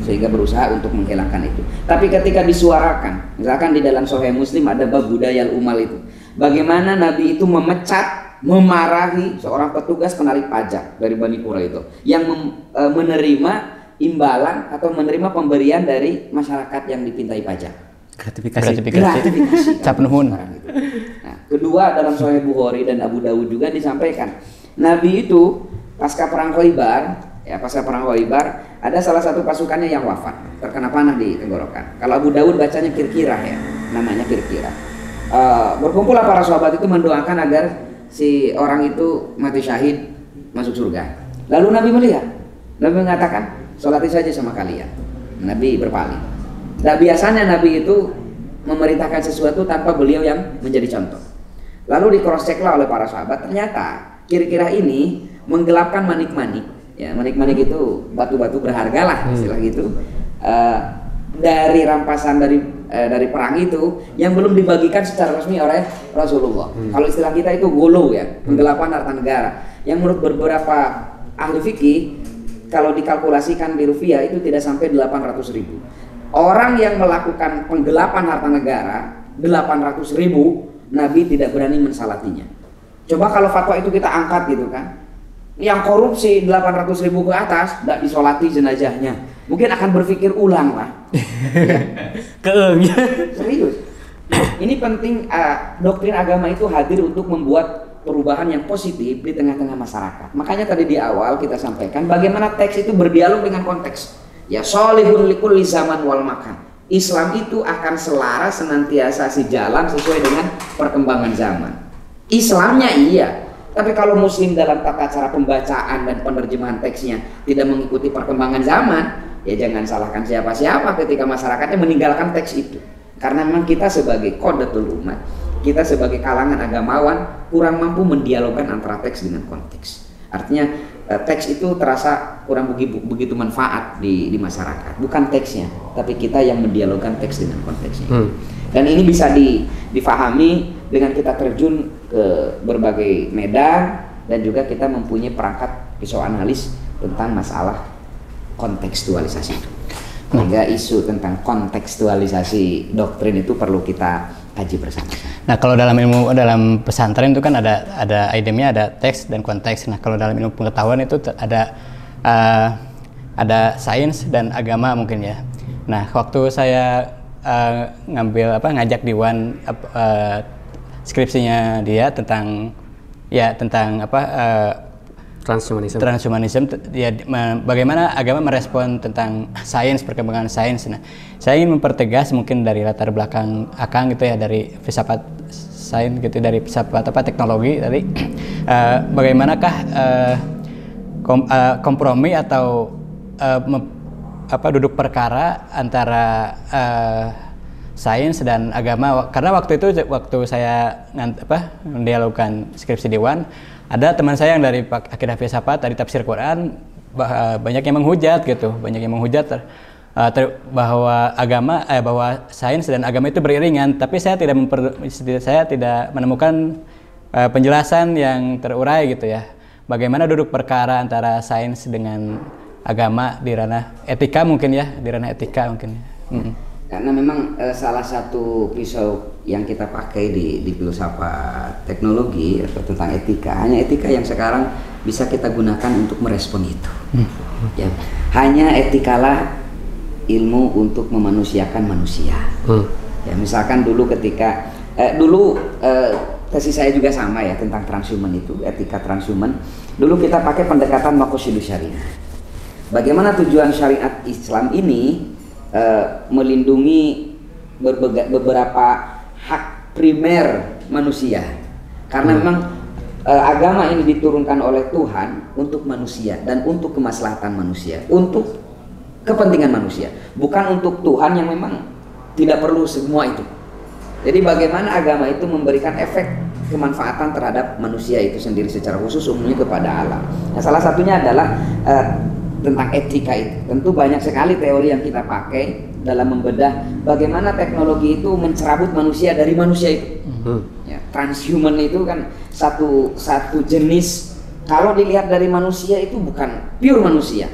sehingga berusaha untuk menghilangkan itu. Tapi ketika disuarakan, misalkan di dalam Sahih Muslim ada bab budayal umal itu, bagaimana Nabi itu memarahi seorang petugas penarik pajak dari Bani Quraisy itu yang menerima imbalan atau menerima pemberian dari masyarakat yang dipintai pajak. Gratifikasi. Cap nuhun. Nah, kedua dalam Sahih Bukhari dan Abu Dawud juga disampaikan Nabi itu pasca perang Khaybar ada salah satu pasukannya yang wafat terkena panah di tenggorokan. Kalau Abu Dawud bacanya Kirkirah ya, namanya Kirkirah. Berkumpullah para sahabat itu mendoakan agar si orang itu mati syahid masuk surga. Lalu Nabi melihat, Nabi mengatakan, sholati saja sama kalian. Nabi berpaling. Nah, biasanya Nabi itu memerintahkan sesuatu tanpa beliau yang menjadi contoh. Lalu di cross check lah oleh para sahabat, ternyata kira-kira ini menggelapkan manik-manik. Ya, manik-manik itu batu-batu berharga lah, istilah gitu. Dari rampasan dari perang itu yang belum dibagikan secara resmi oleh Rasulullah. Kalau istilah kita itu golo ya, penggelapan harta negara. Yang menurut beberapa ahli fikih kalau dikalkulasikan di rupiah itu tidak sampai 800.000. Orang yang melakukan penggelapan harta negara 800.000, Nabi tidak berani mensalatinya. Coba kalau fatwa itu kita angkat gitu kan. Yang korupsi 800.000 ke atas tidak disolati jenazahnya. Mungkin akan berpikir ulang lah. Keengnya. Serius. Ini penting, doktrin agama itu hadir untuk membuat perubahan yang positif di tengah-tengah masyarakat. Makanya tadi di awal kita sampaikan bagaimana teks itu berdialog dengan konteks. Ya, sholihun likulli zaman wal makan. Islam itu akan selaras senantiasa sejalan sesuai dengan perkembangan zaman. Islamnya iya. Tapi kalau muslim dalam tata cara pembacaan dan penerjemahan teksnya tidak mengikuti perkembangan zaman, ya jangan salahkan siapa-siapa ketika masyarakatnya meninggalkan teks itu. Karena memang kita sebagai qadatul umat, kita sebagai kalangan agamawan kurang mampu mendialogkan antara teks dengan konteks. Artinya teks itu terasa kurang begitu manfaat di masyarakat. Bukan teksnya, tapi kita yang mendialogkan teks dengan konteksnya. Dan ini bisa difahami dengan kita terjun ke berbagai medan dan juga kita mempunyai perangkat pisau analis tentang masalah kontekstualisasi itu. Sehingga isu tentang kontekstualisasi doktrin itu perlu kita kaji bersama. Nah, kalau dalam pesantren itu kan ada itemnya, ada teks dan konteks. Nah, kalau dalam ilmu pengetahuan itu ada sains dan agama mungkin ya. Nah, waktu saya ngajak Diwan skripsinya dia tentang transhumanism ya, bagaimana agama merespon tentang sains, perkembangan sains. Nah, saya ingin mempertegas mungkin dari latar belakang Akang gitu ya, dari filsafat sains gitu, dari filsafat teknologi tadi, bagaimanakah kompromi atau duduk perkara antara sains dan agama. Karena waktu saya mendialogkan skripsi Dewan, ada teman saya yang dari Akidah Filsafat dari tafsir Quran, banyak yang menghujat gitu, bahwa sains dan agama itu beriringan, tapi saya tidak menemukan penjelasan yang terurai gitu ya. Bagaimana duduk perkara antara sains dengan agama di ranah etika mungkin ya, di ranah etika mungkin. Karena memang salah satu pisau yang kita pakai di filsafat teknologi atau tentang etika, hanya etika yang sekarang bisa kita gunakan untuk merespon itu. Ya, hanya etikalah ilmu untuk memanusiakan manusia. Ya, misalkan dulu ketika tesis saya juga sama ya tentang transhuman itu, etika transhuman. Dulu kita pakai pendekatan maqasidus syariah. Bagaimana tujuan syariat Islam ini melindungi beberapa hak primer manusia, karena memang agama ini diturunkan oleh Tuhan untuk manusia dan untuk kemaslahatan manusia, untuk kepentingan manusia, bukan untuk Tuhan yang memang tidak perlu semua itu. Jadi bagaimana agama itu memberikan efek kemanfaatan terhadap manusia itu sendiri secara khusus, umumnya kepada alam. Nah, salah satunya adalah tentang etika itu. Tentu banyak sekali teori yang kita pakai dalam membedah bagaimana teknologi itu mencerabut manusia dari manusia itu. Ya, transhuman itu kan satu jenis, kalau dilihat dari manusia itu bukan pure manusia,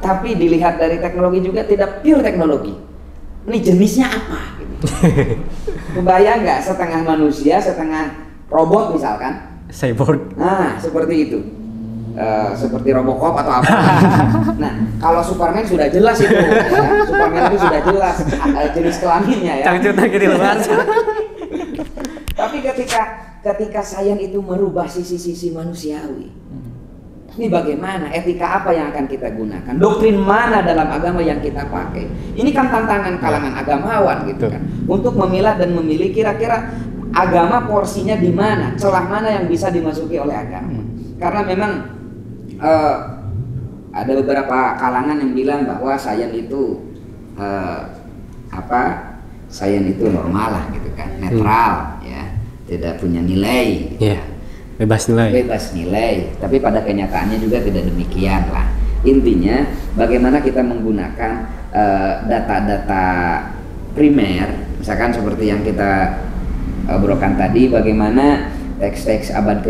tapi dilihat dari teknologi juga tidak pure teknologi. Ini jenisnya apa? Gitu. Kebayang nggak, setengah manusia, setengah robot misalkan? Cyborg. Nah, seperti itu. Seperti Robocop atau apa. Nah, kalau Superman sudah jelas itu, ya. Superman itu sudah jelas jenis kelaminnya ya. Cangcut lagi di luar. Tapi ketika sains itu merubah sisi-sisi manusiawi, ini bagaimana? Etika apa yang akan kita gunakan? Doktrin mana dalam agama yang kita pakai? Ini kan tantangan kalangan agamawan gitu kan, untuk memilah dan memilih kira-kira agama porsinya di mana, celah mana yang bisa dimasuki oleh agama. Karena memang ada beberapa kalangan yang bilang bahwa sains itu sains itu normal lah gitu kan, netral ya, tidak punya nilai. Iya. Bebas nilai. Tapi pada kenyataannya juga tidak demikian lah. Intinya bagaimana kita menggunakan data-data primer, misalkan seperti yang kita obrokan tadi, bagaimana teks-teks abad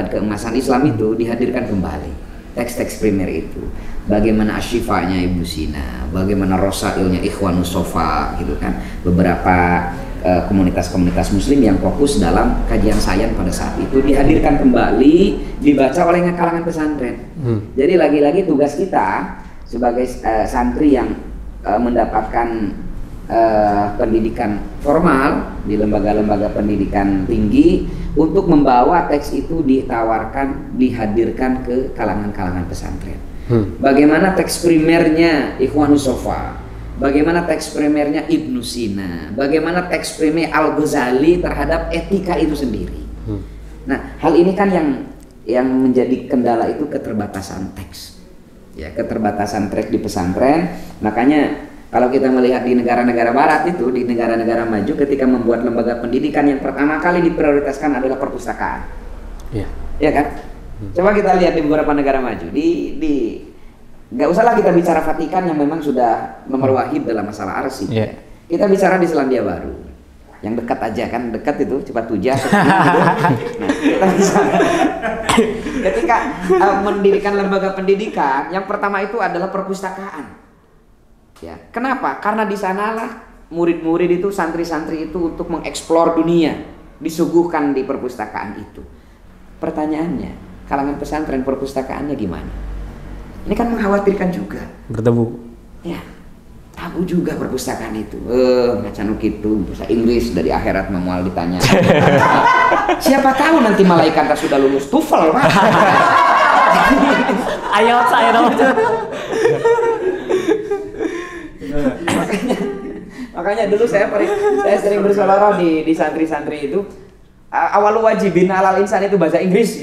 keemasan Islam itu dihadirkan kembali, teks-teks primer itu, bagaimana asyifanya Ibnu Sina, bagaimana rosailnya Ikhwanus Sofa gitu kan, beberapa komunitas-komunitas muslim yang fokus dalam kajian sains pada saat itu dihadirkan kembali, dibaca oleh kalangan pesantren. Jadi lagi-lagi tugas kita sebagai santri yang mendapatkan pendidikan formal di lembaga-lembaga pendidikan tinggi untuk membawa teks itu ditawarkan, dihadirkan ke kalangan-kalangan pesantren. Bagaimana teks primernya Ikhwanus Sofa, bagaimana teks primernya Ibnu Sina, bagaimana teks primer Al-Ghazali terhadap etika itu sendiri. Nah, hal ini kan yang menjadi kendala itu keterbatasan teks. Ya, keterbatasan teks di pesantren. Makanya kalau kita melihat di negara-negara barat itu, di negara-negara maju, ketika membuat lembaga pendidikan yang pertama kali diprioritaskan adalah perpustakaan. Iya. Iya kan? Coba kita lihat di beberapa negara maju. Nggak usahlah kita bicara Vatikan yang memang sudah nomor wahid dalam masalah arsip. Yeah. Kita bicara di Selandia Baru, yang dekat aja kan, dekat itu cepat tujah. Nah, kita bisa. Ketika mendirikan lembaga pendidikan, yang pertama itu adalah perpustakaan. Ya, kenapa? Karena di sanalah murid-murid itu, santri-santri itu untuk mengeksplor dunia disuguhkan di perpustakaan itu. Pertanyaannya, kalangan pesantren perpustakaannya gimana? Ini kan mengkhawatirkan juga. Bertabu. Ya, tabu juga perpustakaan itu. Ngacan gitu, bahasa Inggris dari akhirat memual ditanya. Siapa tahu nanti malaikat sudah lulus TOEFL, Pak. Ayo saya dong. Makanya dulu saya sering bersuara di santri-santri itu, awal wajibin alal insan itu bahasa Inggris.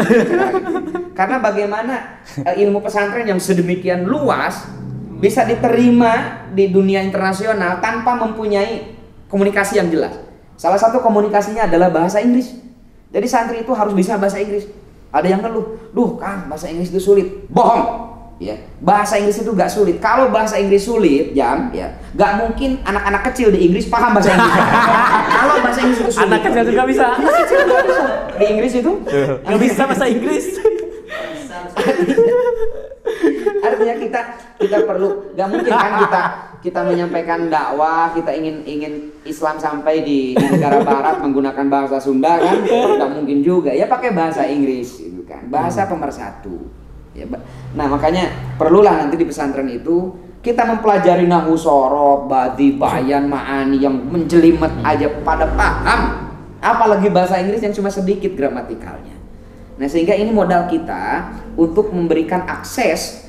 Karena bagaimana ilmu pesantren yang sedemikian luas bisa diterima di dunia internasional tanpa mempunyai komunikasi yang jelas. Salah satu komunikasinya adalah bahasa Inggris. Jadi santri itu harus bisa bahasa Inggris. Ada yang ngeluh, "Duh, Kang, bahasa Inggris itu sulit." Bohong. Ya, bahasa Inggris itu gak sulit. Kalau bahasa Inggris sulit, gak mungkin anak-anak kecil di Inggris paham bahasa Inggris. Kalau bahasa Inggris itu sulit, anak kecil juga bisa. Di Inggris itu nggak bisa bahasa Inggris. satunya kita perlu, nggak mungkin kan kita menyampaikan dakwah, kita ingin Islam sampai di negara barat menggunakan bahasa Sunda kan, nggak mungkin juga. Ya pakai bahasa Inggris gitu kan, bahasa pemersatu. Ya, nah makanya perlulah nanti di pesantren itu kita mempelajari nahwu sorof, badi, bayan, ma'ani yang menjelimet aja pada paham, apalagi bahasa Inggris yang cuma sedikit gramatikalnya. Nah sehingga ini modal kita untuk memberikan akses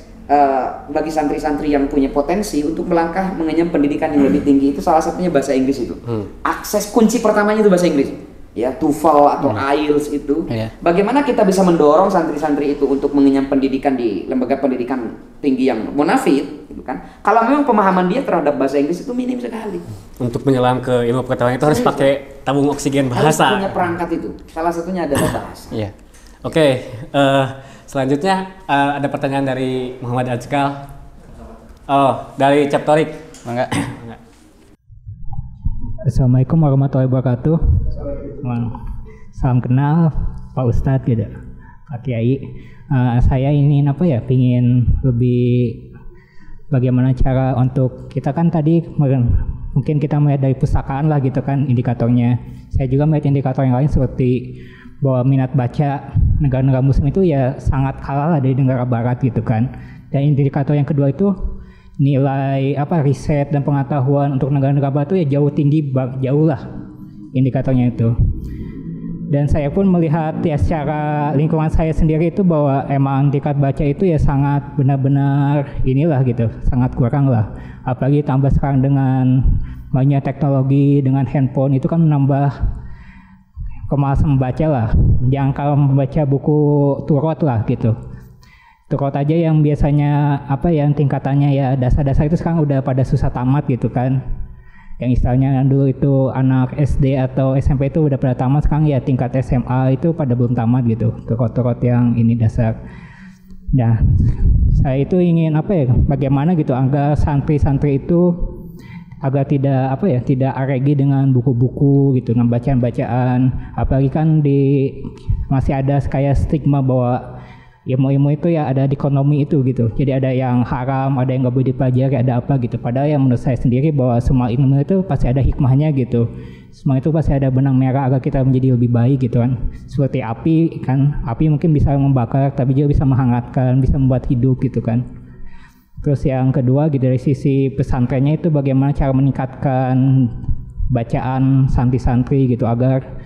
bagi santri-santri yang punya potensi untuk melangkah mengenyam pendidikan yang lebih tinggi. Itu salah satunya bahasa Inggris itu. Akses kunci pertamanya itu bahasa Inggris. Ya, TOEFL atau IELTS itu. Bagaimana kita bisa mendorong santri-santri itu untuk mengenyam pendidikan di lembaga pendidikan tinggi yang munafik, gitu kan? Kalau memang pemahaman dia terhadap bahasa Inggris itu minim sekali. Untuk menyelam ke ilmu pengetahuan itu harus pakai tabung oksigen bahasa. Harus punya perangkat itu. Salah satunya adalah bahasa. Iya. Oke, selanjutnya ada pertanyaan dari Muhammad Ajkal. Oh, dari Captorik. Enggak. Assalamualaikum warahmatullahi wabarakatuh. Salam kenal Pak Ustadz gitu, Pak Kiai. Saya ingin pingin lebih bagaimana cara untuk kita kan tadi mungkin kita melihat dari pustakaan lah gitu kan indikatornya. Saya juga melihat indikator yang lain seperti bahwa minat baca negara-negara muslim itu ya sangat kalah lah dari negara barat gitu kan. Dan indikator yang kedua itu nilai riset dan pengetahuan untuk negara-negara barat itu ya jauh tinggi, jauh lah indikatornya itu. Dan saya pun melihat ya secara lingkungan saya sendiri itu bahwa emang tingkat baca itu ya sangat benar-benar gitu, sangat kurang lah. Apalagi tambah sekarang dengan banyak teknologi, dengan handphone itu kan menambah kemalasan membaca lah. Jangan kalau membaca buku turot lah gitu. Turot aja yang biasanya yang tingkatannya ya dasar-dasar itu sekarang udah pada susah tamat gitu kan. Yang istilahnya dulu itu anak SD atau SMP itu udah pada tamat, sekarang ya tingkat SMA itu pada belum tamat gitu. Turot-turot yang ini dasar. Nah, saya itu ingin bagaimana gitu agar santri-santri itu agar tidak tidak alergi dengan buku-buku gitu, dengan bacaan-bacaan. Apalagi kan masih ada kayak stigma bahwa ilmu-ilmu itu ya ada di ekonomi itu gitu. Jadi ada yang haram, ada yang nggak boleh dipelajari, ada apa gitu. Padahal yang menurut saya sendiri bahwa semua ilmu itu pasti ada hikmahnya gitu. Semua itu pasti ada benang merah agar kita menjadi lebih baik gitu kan. Seperti api kan, api mungkin bisa membakar tapi juga bisa menghangatkan, bisa membuat hidup gitu kan. Terus yang kedua gitu dari sisi pesantrennya itu bagaimana cara meningkatkan bacaan santri-santri gitu agar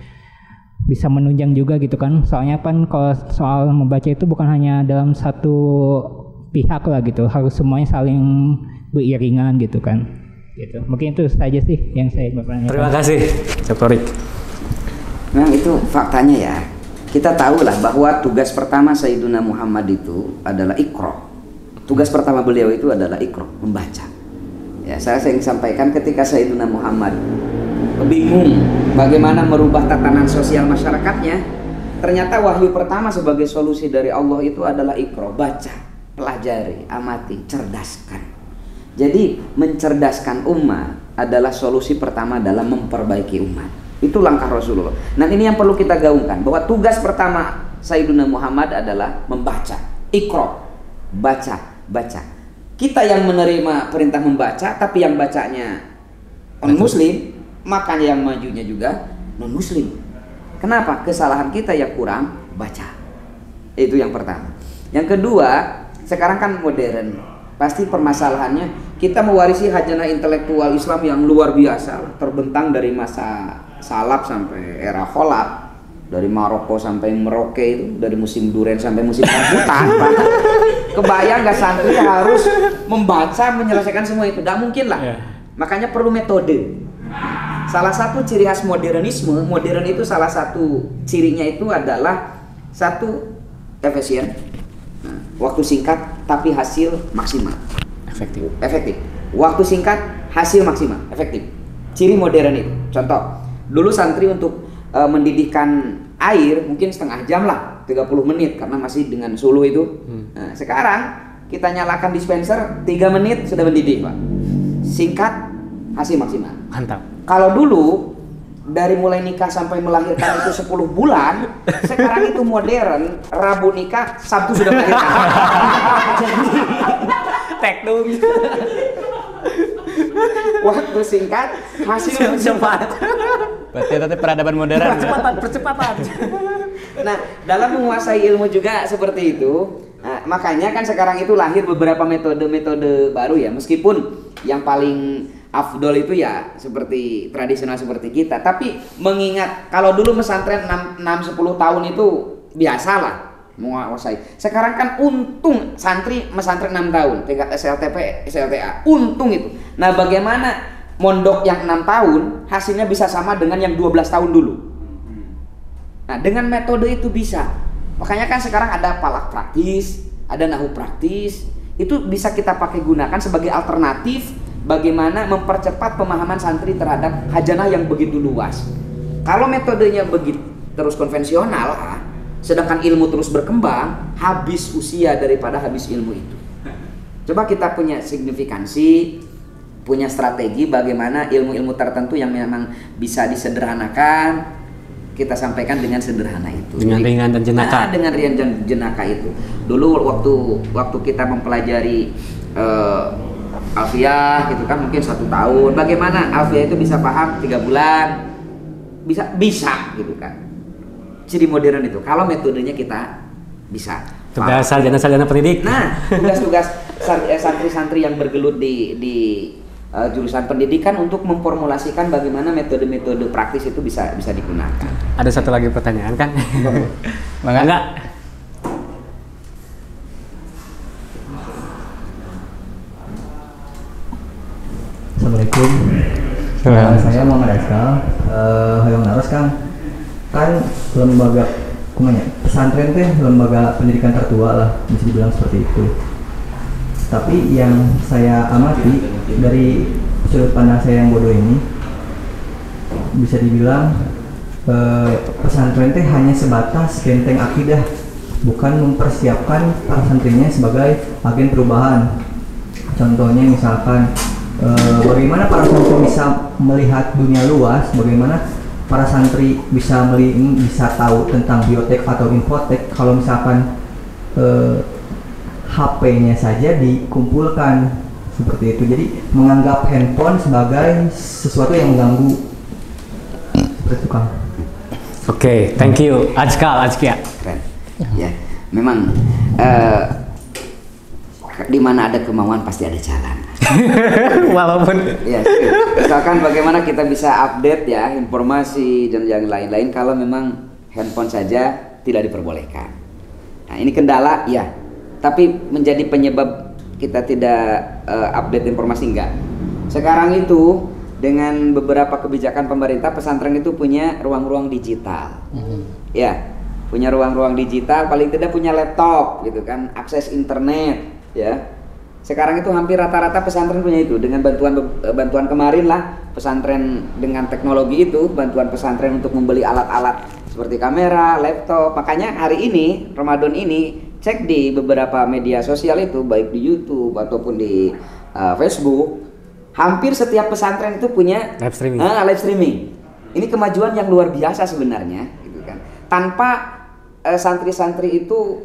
bisa menunjang juga gitu kan. Soalnya kan kalau soal membaca itu bukan hanya dalam satu pihak lah gitu, harus semuanya saling beriringan gitu kan. Gitu. Mungkin itu saja sih yang saya bertanya. Terima kasih, Captorik. Memang itu faktanya ya. Kita tahu lah bahwa tugas pertama Sayyiduna Muhammad itu adalah Iqra. Tugas pertama beliau itu adalah Iqra, membaca. Ya, saya ingin sampaikan ketika Sayyiduna Muhammad bingung bagaimana merubah tatanan sosial masyarakatnya, ternyata wahyu pertama sebagai solusi dari Allah itu adalah Iqra, baca, pelajari, amati, cerdaskan. Jadi mencerdaskan umat adalah solusi pertama dalam memperbaiki umat. Itu langkah Rasulullah. Nah ini yang perlu kita gaungkan, bahwa tugas pertama Sayyiduna Muhammad adalah membaca. Iqra, baca. Kita yang menerima perintah membaca, tapi yang bacanya non-muslim, makanya yang majunya juga non-muslim. Kenapa? Kesalahan kita yang kurang baca. Itu yang pertama. Yang kedua, sekarang kan modern. Pasti permasalahannya kita mewarisi hajana intelektual Islam yang luar biasa, terbentang dari masa salaf sampai era kholaf, dari Maroko sampai Merauke itu, dari musim duren sampai musim rambutan. Kebayang gak santri harus membaca menyelesaikan semua itu? Gak mungkin lah. Makanya perlu metode. Salah satu ciri khas modernisme, modern itu salah satu cirinya itu adalah satu efisien, waktu singkat tapi hasil maksimal, efektif. Waktu singkat hasil maksimal, efektif. Ciri modern itu. Contoh, dulu santri untuk mendidihkan air mungkin setengah jam lah, 30 menit karena masih dengan suluh itu. Nah, sekarang kita nyalakan dispenser 3 menit sudah mendidih, Pak. Singkat, hasil maksimal. Mantap. Kalau dulu dari mulai nikah sampai melahirkan itu 10 bulan, sekarang itu modern, Rabu nikah, Sabtu sudah melahirkan. praktek dong. Waktu singkat, hasil cepat. Berarti itu peradaban modern. Percepatan. Nah, dalam menguasai ilmu juga seperti itu. Nah, makanya kan sekarang itu lahir beberapa metode-metode baru ya. Meskipun yang paling afdol itu ya seperti tradisional seperti kita. Tapi mengingat kalau dulu pesantren 6-10 tahun itu biasalah menguasai. Sekarang kan untung santri mesantren 6 tahun, tingkat SLTP, SLTA. Untung itu. Nah, bagaimana mondok yang 6 tahun hasilnya bisa sama dengan yang 12 tahun dulu? Nah, dengan metode itu bisa. Makanya kan sekarang ada palak praktis, ada nahu praktis. Itu bisa kita pakai gunakan sebagai alternatif bagaimana mempercepat pemahaman santri terhadap hajanah yang begitu luas. Kalau metodenya begitu terus konvensional, sedangkan ilmu terus berkembang, habis usia daripada habis ilmu itu. Coba kita punya signifikansi, punya strategi bagaimana ilmu-ilmu tertentu yang memang bisa disederhanakan, kita sampaikan dengan sederhana itu. Dengan ringan dan jenaka. Dengan ringan dan jenaka itu. Dulu waktu kita mempelajari alfiah gitu kan mungkin 1 tahun. Bagaimana alfiah itu bisa paham 3 bulan? Bisa gitu kan. Ciri modern itu. Kalau metodenya kita bisa. Tugas sarjana pendidik. Nah, tugas-tugas santri-santri yang bergelut di jurusan pendidikan untuk memformulasikan bagaimana metode-metode praktis itu bisa digunakan. Ada satu lagi pertanyaan kan? Enggak. Assalamualaikum. Saya Muhammad Eskal. Hoyong Naros kan lembaga pesantren teh lembaga pendidikan tertua lah, bisa dibilang seperti itu. Tapi yang saya amati dari sudut pandang saya yang bodoh ini, bisa dibilang pesantren teh hanya sebatas benteng akidah, bukan mempersiapkan para santrinya sebagai agen perubahan. Contohnya misalkan bagaimana para santri bisa melihat dunia luas, bagaimana para santri bisa tahu tentang biotek atau infotek kalau misalkan HP-nya saja dikumpulkan seperti itu. Jadi menganggap handphone sebagai sesuatu yang mengganggu. Seperti itu, Kang. Oke, thank you. Ajkia. Keren. Ya, memang di mana ada kemauan pasti ada jalan. Walaupun ya, misalkan bagaimana kita bisa update ya informasi dan yang lain-lain kalau memang handphone saja tidak diperbolehkan. Nah, ini kendala ya. Tapi menjadi penyebab kita tidak update informasi enggak. Sekarang itu dengan beberapa kebijakan pemerintah, pesantren itu punya ruang-ruang digital. Ya, punya ruang-ruang digital, paling tidak punya laptop gitu kan, akses internet ya. Sekarang itu hampir rata-rata pesantren punya itu. Dengan bantuan kemarin lah pesantren dengan teknologi itu, bantuan pesantren untuk membeli alat-alat seperti kamera, laptop. Makanya hari ini Ramadan ini cek di beberapa media sosial itu, baik di YouTube ataupun di Facebook, hampir setiap pesantren itu punya live streaming. Ini kemajuan yang luar biasa sebenarnya, gitu kan. Tanpa santri-santri itu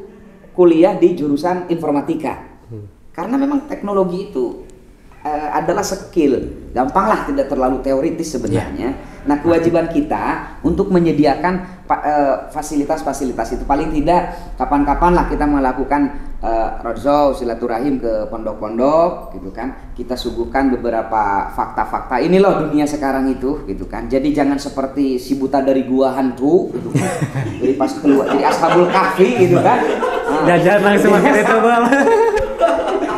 kuliah di jurusan informatika, karena memang teknologi itu adalah skill, gampanglah, tidak terlalu teoritis sebenarnya. Nah, kewajiban kita untuk menyediakan fasilitas-fasilitas itu, paling tidak kapan-kapan lah kita melakukan roadshow silaturahim ke pondok-pondok gitu kan, kita suguhkan beberapa fakta-fakta ini loh dunia sekarang itu gitu kan. Jadi jangan seperti si buta dari gua hantu gitu kan. Jadi pas keluar jadi ashabul kahfi gitu kan, jajan langsung makan itu bal.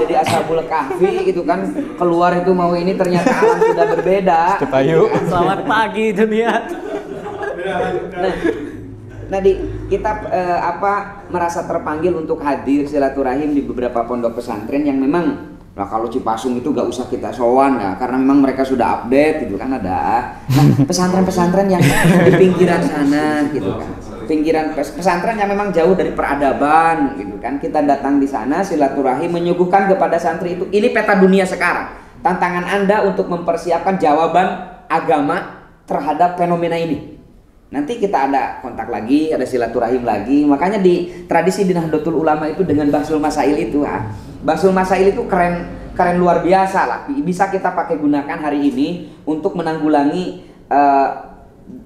Jadi ashabul kahfi gitu kan, keluar itu mau ini ternyata alam sudah berbeda. Ayo, selamat pagi dunia. Nah, kita merasa terpanggil untuk hadir silaturahim di beberapa pondok pesantren yang memang, nah kalau Cipasung itu gak usah kita sowan ya, karena memang mereka sudah update gitu kan ada. Nah, pesantren-pesantren yang di pinggiran sana gitu kan, pinggiran pesantren yang memang jauh dari peradaban gitu kan, kita datang di sana silaturahim menyuguhkan kepada santri itu, ini peta dunia sekarang. Tantangan Anda untuk mempersiapkan jawaban agama terhadap fenomena ini. nanti kita ada kontak lagi, ada silaturahim lagi. Makanya di tradisi di Nahdlatul Ulama itu dengan Bahsul Masail itu, Bahsul Masail itu keren luar biasa lah. Bisa kita pakai gunakan hari ini untuk menanggulangi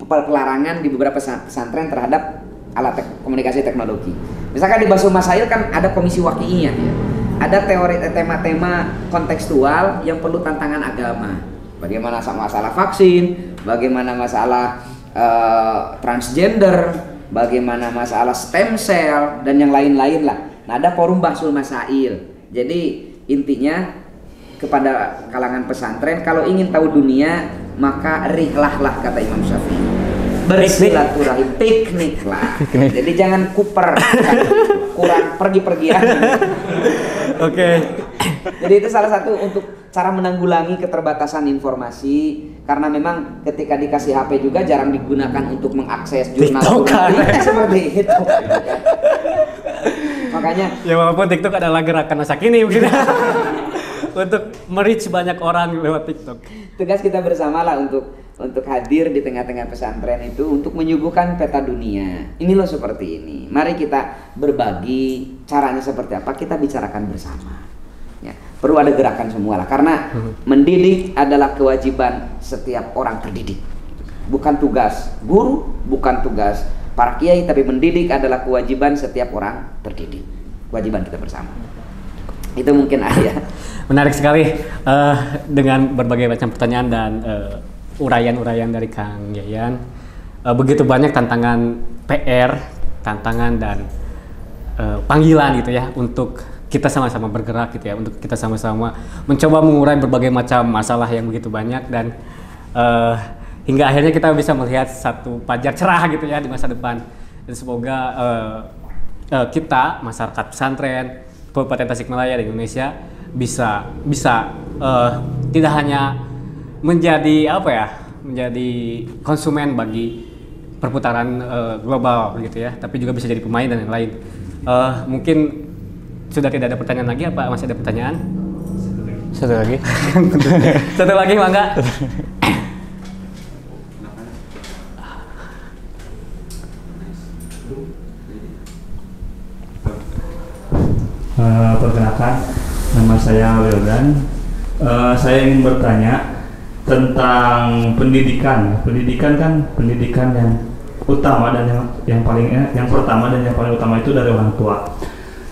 pelarangan di beberapa pesantren terhadap alat komunikasi teknologi. Misalkan di Bahsul Masail kan ada komisi waqi'iyah ya. Ada teori tema-tema kontekstual yang perlu tantangan agama. Bagaimana masalah vaksin, bagaimana masalah transgender, bagaimana masalah stem cell dan yang lain-lain lah. Nah, ada forum Bahsul Masail. Jadi intinya kepada kalangan pesantren, kalau ingin tahu dunia maka rihlahlah, kata Imam Syafi'i. Bersilaturahim, piknik lah. Jadi jangan kuper, kurang pergi-pergian. Oke. Jadi itu salah satu untuk cara menanggulangi keterbatasan informasi, karena memang ketika dikasih HP juga jarang digunakan untuk mengakses jurnal seperti itu. Makanya ya walaupun TikTok adalah gerakan masa kini mungkin untuk merich banyak orang lewat TikTok. Tugas kita bersama lah untuk hadir di tengah-tengah pesantren itu untuk menyuguhkan peta dunia. Ini loh seperti ini. Mari kita berbagi caranya seperti apa, kita bicarakan bersama. Ya, perlu ada gerakan semua lah, karena mendidik adalah kewajiban setiap orang terdidik. Bukan tugas guru, bukan tugas para kiai, tapi mendidik adalah kewajiban setiap orang terdidik. Kewajiban kita bersama. Itu mungkin ya. Menarik sekali dengan berbagai macam pertanyaan dan uraian-uraian dari Kang Yayan. Begitu banyak tantangan PR, tantangan dan panggilan gitu ya untuk kita sama-sama bergerak gitu ya, untuk kita sama-sama mencoba mengurai berbagai macam masalah yang begitu banyak, dan hingga akhirnya kita bisa melihat satu fajar cerah gitu ya di masa depan. Dan semoga kita masyarakat pesantren Kabupaten Tasikmalaya di Indonesia bisa tidak hanya menjadi menjadi konsumen bagi perputaran global gitu ya, tapi juga bisa jadi pemain dan yang lain. Mungkin sudah tidak ada pertanyaan lagi, apa masih ada pertanyaan? Satu lagi. Satu lagi, Mangga. Perkenalkan, nama saya Wildan. Saya ingin bertanya tentang pendidikan. Pendidikan kan pendidikan yang utama dan yang pertama dan yang paling utama itu dari orang tua.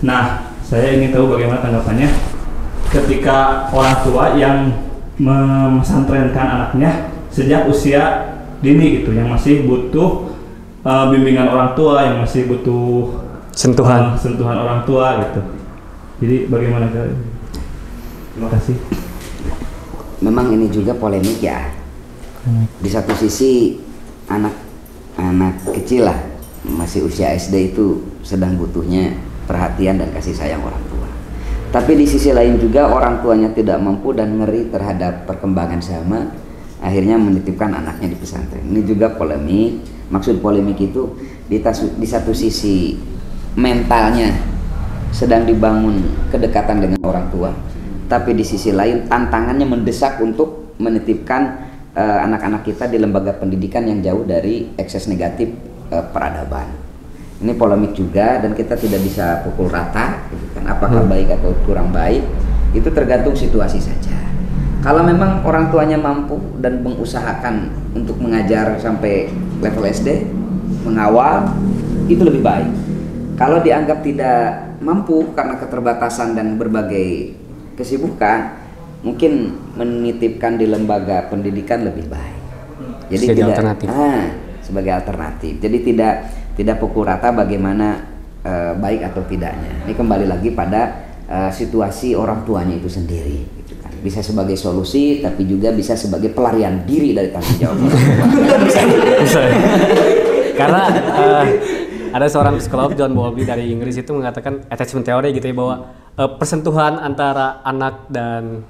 Nah, saya ingin tahu bagaimana tanggapannya ketika orang tua yang memesantrenkan anaknya sejak usia dini gitu, yang masih butuh bimbingan orang tua, yang masih butuh sentuhan orang tua gitu. Jadi bagaimana? Terima kasih. Memang ini juga polemik ya. Di satu sisi anak kecil lah, masih usia SD itu sedang butuhnya perhatian dan kasih sayang orang tua. Tapi di sisi lain juga orang tuanya tidak mampu dan ngeri terhadap perkembangan zaman, akhirnya menitipkan anaknya di pesantren. Ini juga polemik. Maksud polemik itu di satu sisi mentalnya sedang dibangun kedekatan dengan orang tua, tapi di sisi lain tantangannya mendesak untuk menitipkan anak-anak kita di lembaga pendidikan yang jauh dari ekses negatif peradaban. Ini polemik juga dan kita tidak bisa pukul rata gitu kan, apakah baik atau kurang baik, itu tergantung situasi saja. Kalau memang orang tuanya mampu dan mengusahakan untuk mengajar sampai level SD, mengawal, itu lebih baik. Kalau dianggap tidak mampu karena keterbatasan dan berbagai kesibukan, mungkin menitipkan di lembaga pendidikan lebih baik. Jadi sebagai tidak alternatif. Sebagai alternatif. Jadi tidak pukul rata bagaimana baik atau tidaknya. Ini kembali lagi pada situasi orang tuanya itu sendiri. Gitu kan. Bisa sebagai solusi, tapi juga bisa sebagai pelarian diri dari tanggung jawab orang tua. Bisa. Karena ada seorang psikolog John Bowlby dari Inggris itu mengatakan attachment theory gitu ya, bahwa persentuhan antara anak dan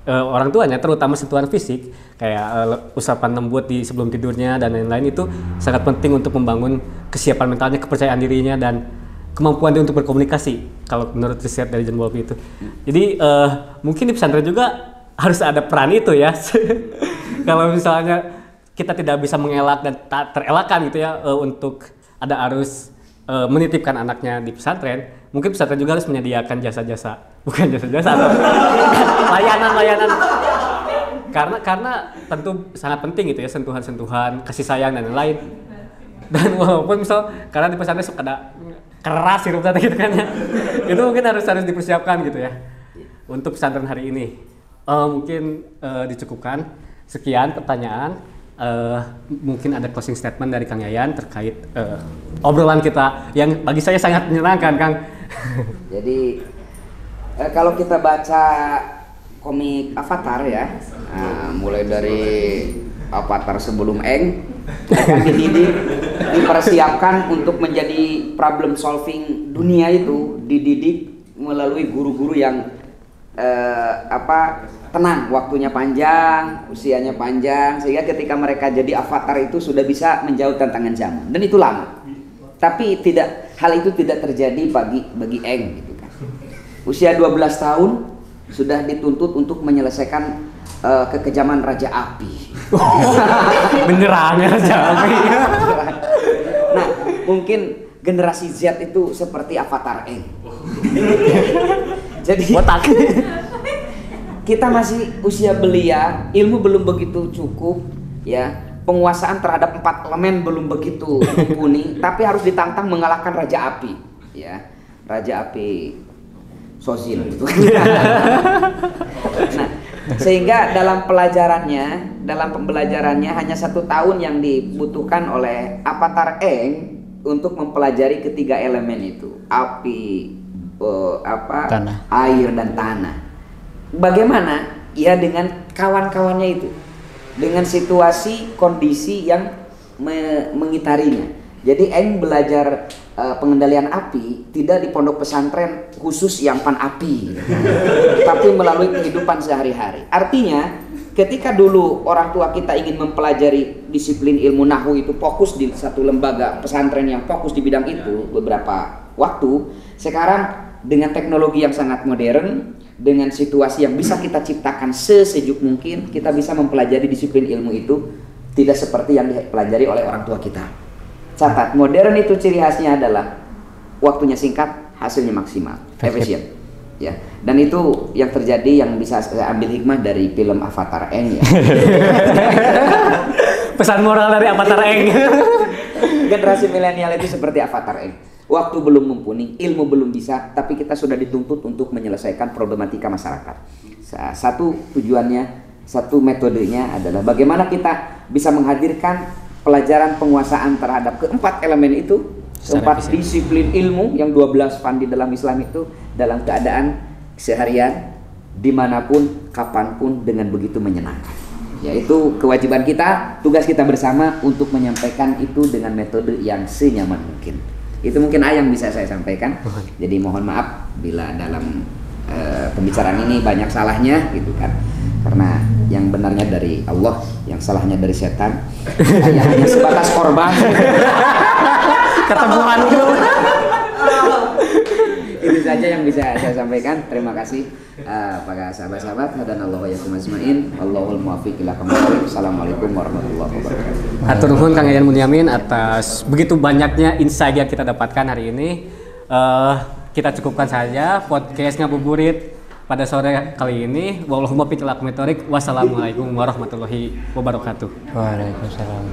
orang tuanya, terutama sentuhan fisik kayak usapan lembut di sebelum tidurnya dan lain-lain, itu sangat penting untuk membangun kesiapan mentalnya, kepercayaan dirinya dan kemampuan dia untuk berkomunikasi kalau menurut riset dari John Bowlby itu. Jadi mungkin di pesantren juga harus ada peran itu ya. Kalau misalnya kita tidak bisa mengelak dan tak terelakkan gitu ya untuk ada arus menitipkan anaknya di pesantren, mungkin pesantren juga harus menyediakan jasa-jasa, bukan jasa-jasa atau layanan-layanan, karena tentu sangat penting gitu ya, sentuhan-sentuhan kasih sayang dan lain-lain. Dan walaupun misal karena di pesantren suka ada keras hirup gitu kan ya, itu mungkin harus dipersiapkan gitu ya untuk pesantren hari ini. Mungkin dicukupkan sekian pertanyaan. Mungkin ada closing statement dari Kang Yayan terkait obrolan kita yang bagi saya sangat menyenangkan, Kang. Jadi kalau kita baca komik Avatar ya, mulai dari Avatar sebelum Aang akan dididik, dipersiapkan untuk menjadi problem solving dunia itu, dididik melalui guru-guru yang tenang, waktunya panjang, usianya panjang, sehingga ketika mereka jadi avatar itu sudah bisa menjawab tantangan zaman, dan itu lama. Tapi hal itu tidak terjadi bagi Aang gitu kan. Usia 12 tahun sudah dituntut untuk menyelesaikan kekejaman Raja Api. Beneran ya Raja Api. Nah, mungkin generasi Z itu seperti avatar Aang. Jadi kita masih usia belia, ilmu belum begitu cukup ya, penguasaan terhadap 4 elemen belum begitu mumpuni, tapi harus ditantang mengalahkan Raja Api ya, Raja Api Sozil gitu. Nah, sehingga dalam pembelajarannya hanya 1 tahun yang dibutuhkan oleh avatar Aang untuk mempelajari ketiga elemen itu, api, tanah, air dan tanah. Bagaimana? Ya dengan kawan-kawannya itu, dengan situasi kondisi yang mengitarinya. Jadi Aang belajar pengendalian api tidak di pondok pesantren khusus yang pan api, tapi melalui kehidupan sehari-hari. Artinya ketika dulu orang tua kita ingin mempelajari disiplin ilmu nahwu itu fokus di satu lembaga pesantren yang fokus di bidang itu beberapa waktu, sekarang dengan teknologi yang sangat modern, dengan situasi yang bisa kita ciptakan sesejuk mungkin, kita bisa mempelajari disiplin ilmu itu tidak seperti yang dipelajari oleh orang tua kita. Catat, modern itu ciri khasnya adalah waktunya singkat, hasilnya maksimal, efisien. Ya, dan itu yang terjadi, yang bisa saya ambil hikmah dari film Avatar Aang ya. Pesan moral dari Avatar Aang. Generasi milenial itu seperti Avatar Aang. Waktu belum mumpuni, ilmu belum bisa, tapi kita sudah dituntut untuk menyelesaikan problematika masyarakat. Satu tujuannya, satu metodenya adalah bagaimana kita bisa menghadirkan pelajaran penguasaan terhadap keempat elemen itu, keempat disiplin ilmu yang 12 fandi dalam Islam itu dalam keadaan seharian, dimanapun, kapanpun dengan begitu menyenangkan. Yaitu kewajiban kita, tugas kita bersama untuk menyampaikan itu dengan metode yang senyaman mungkin. Itu mungkin yang bisa saya sampaikan. Jadi mohon maaf bila dalam pembicaraan ini banyak salahnya gitu kan, karena yang benarnya dari Allah, yang salahnya dari setan. Saya hanya sebatas korban. Ketemuan itu. Itu saja yang bisa saya sampaikan. Terima kasih pada sahabat-sahabat. Hadanallahu wa yakum ajmain. Wallahul muwaffiq ila aqwamit thoriq. Assalamualaikum warahmatullahi wabarakatuh. Hatur nuhun Kang Yayan Bunyamin atas begitu banyaknya insight yang kita dapatkan hari ini. Kita cukupkan saja podcast Ngabuburit pada sore kali ini. Wallahul muwaffiq ila aqwamit thoriq. Wassalamualaikum warahmatullahi wabarakatuh. Waalaikumsalam.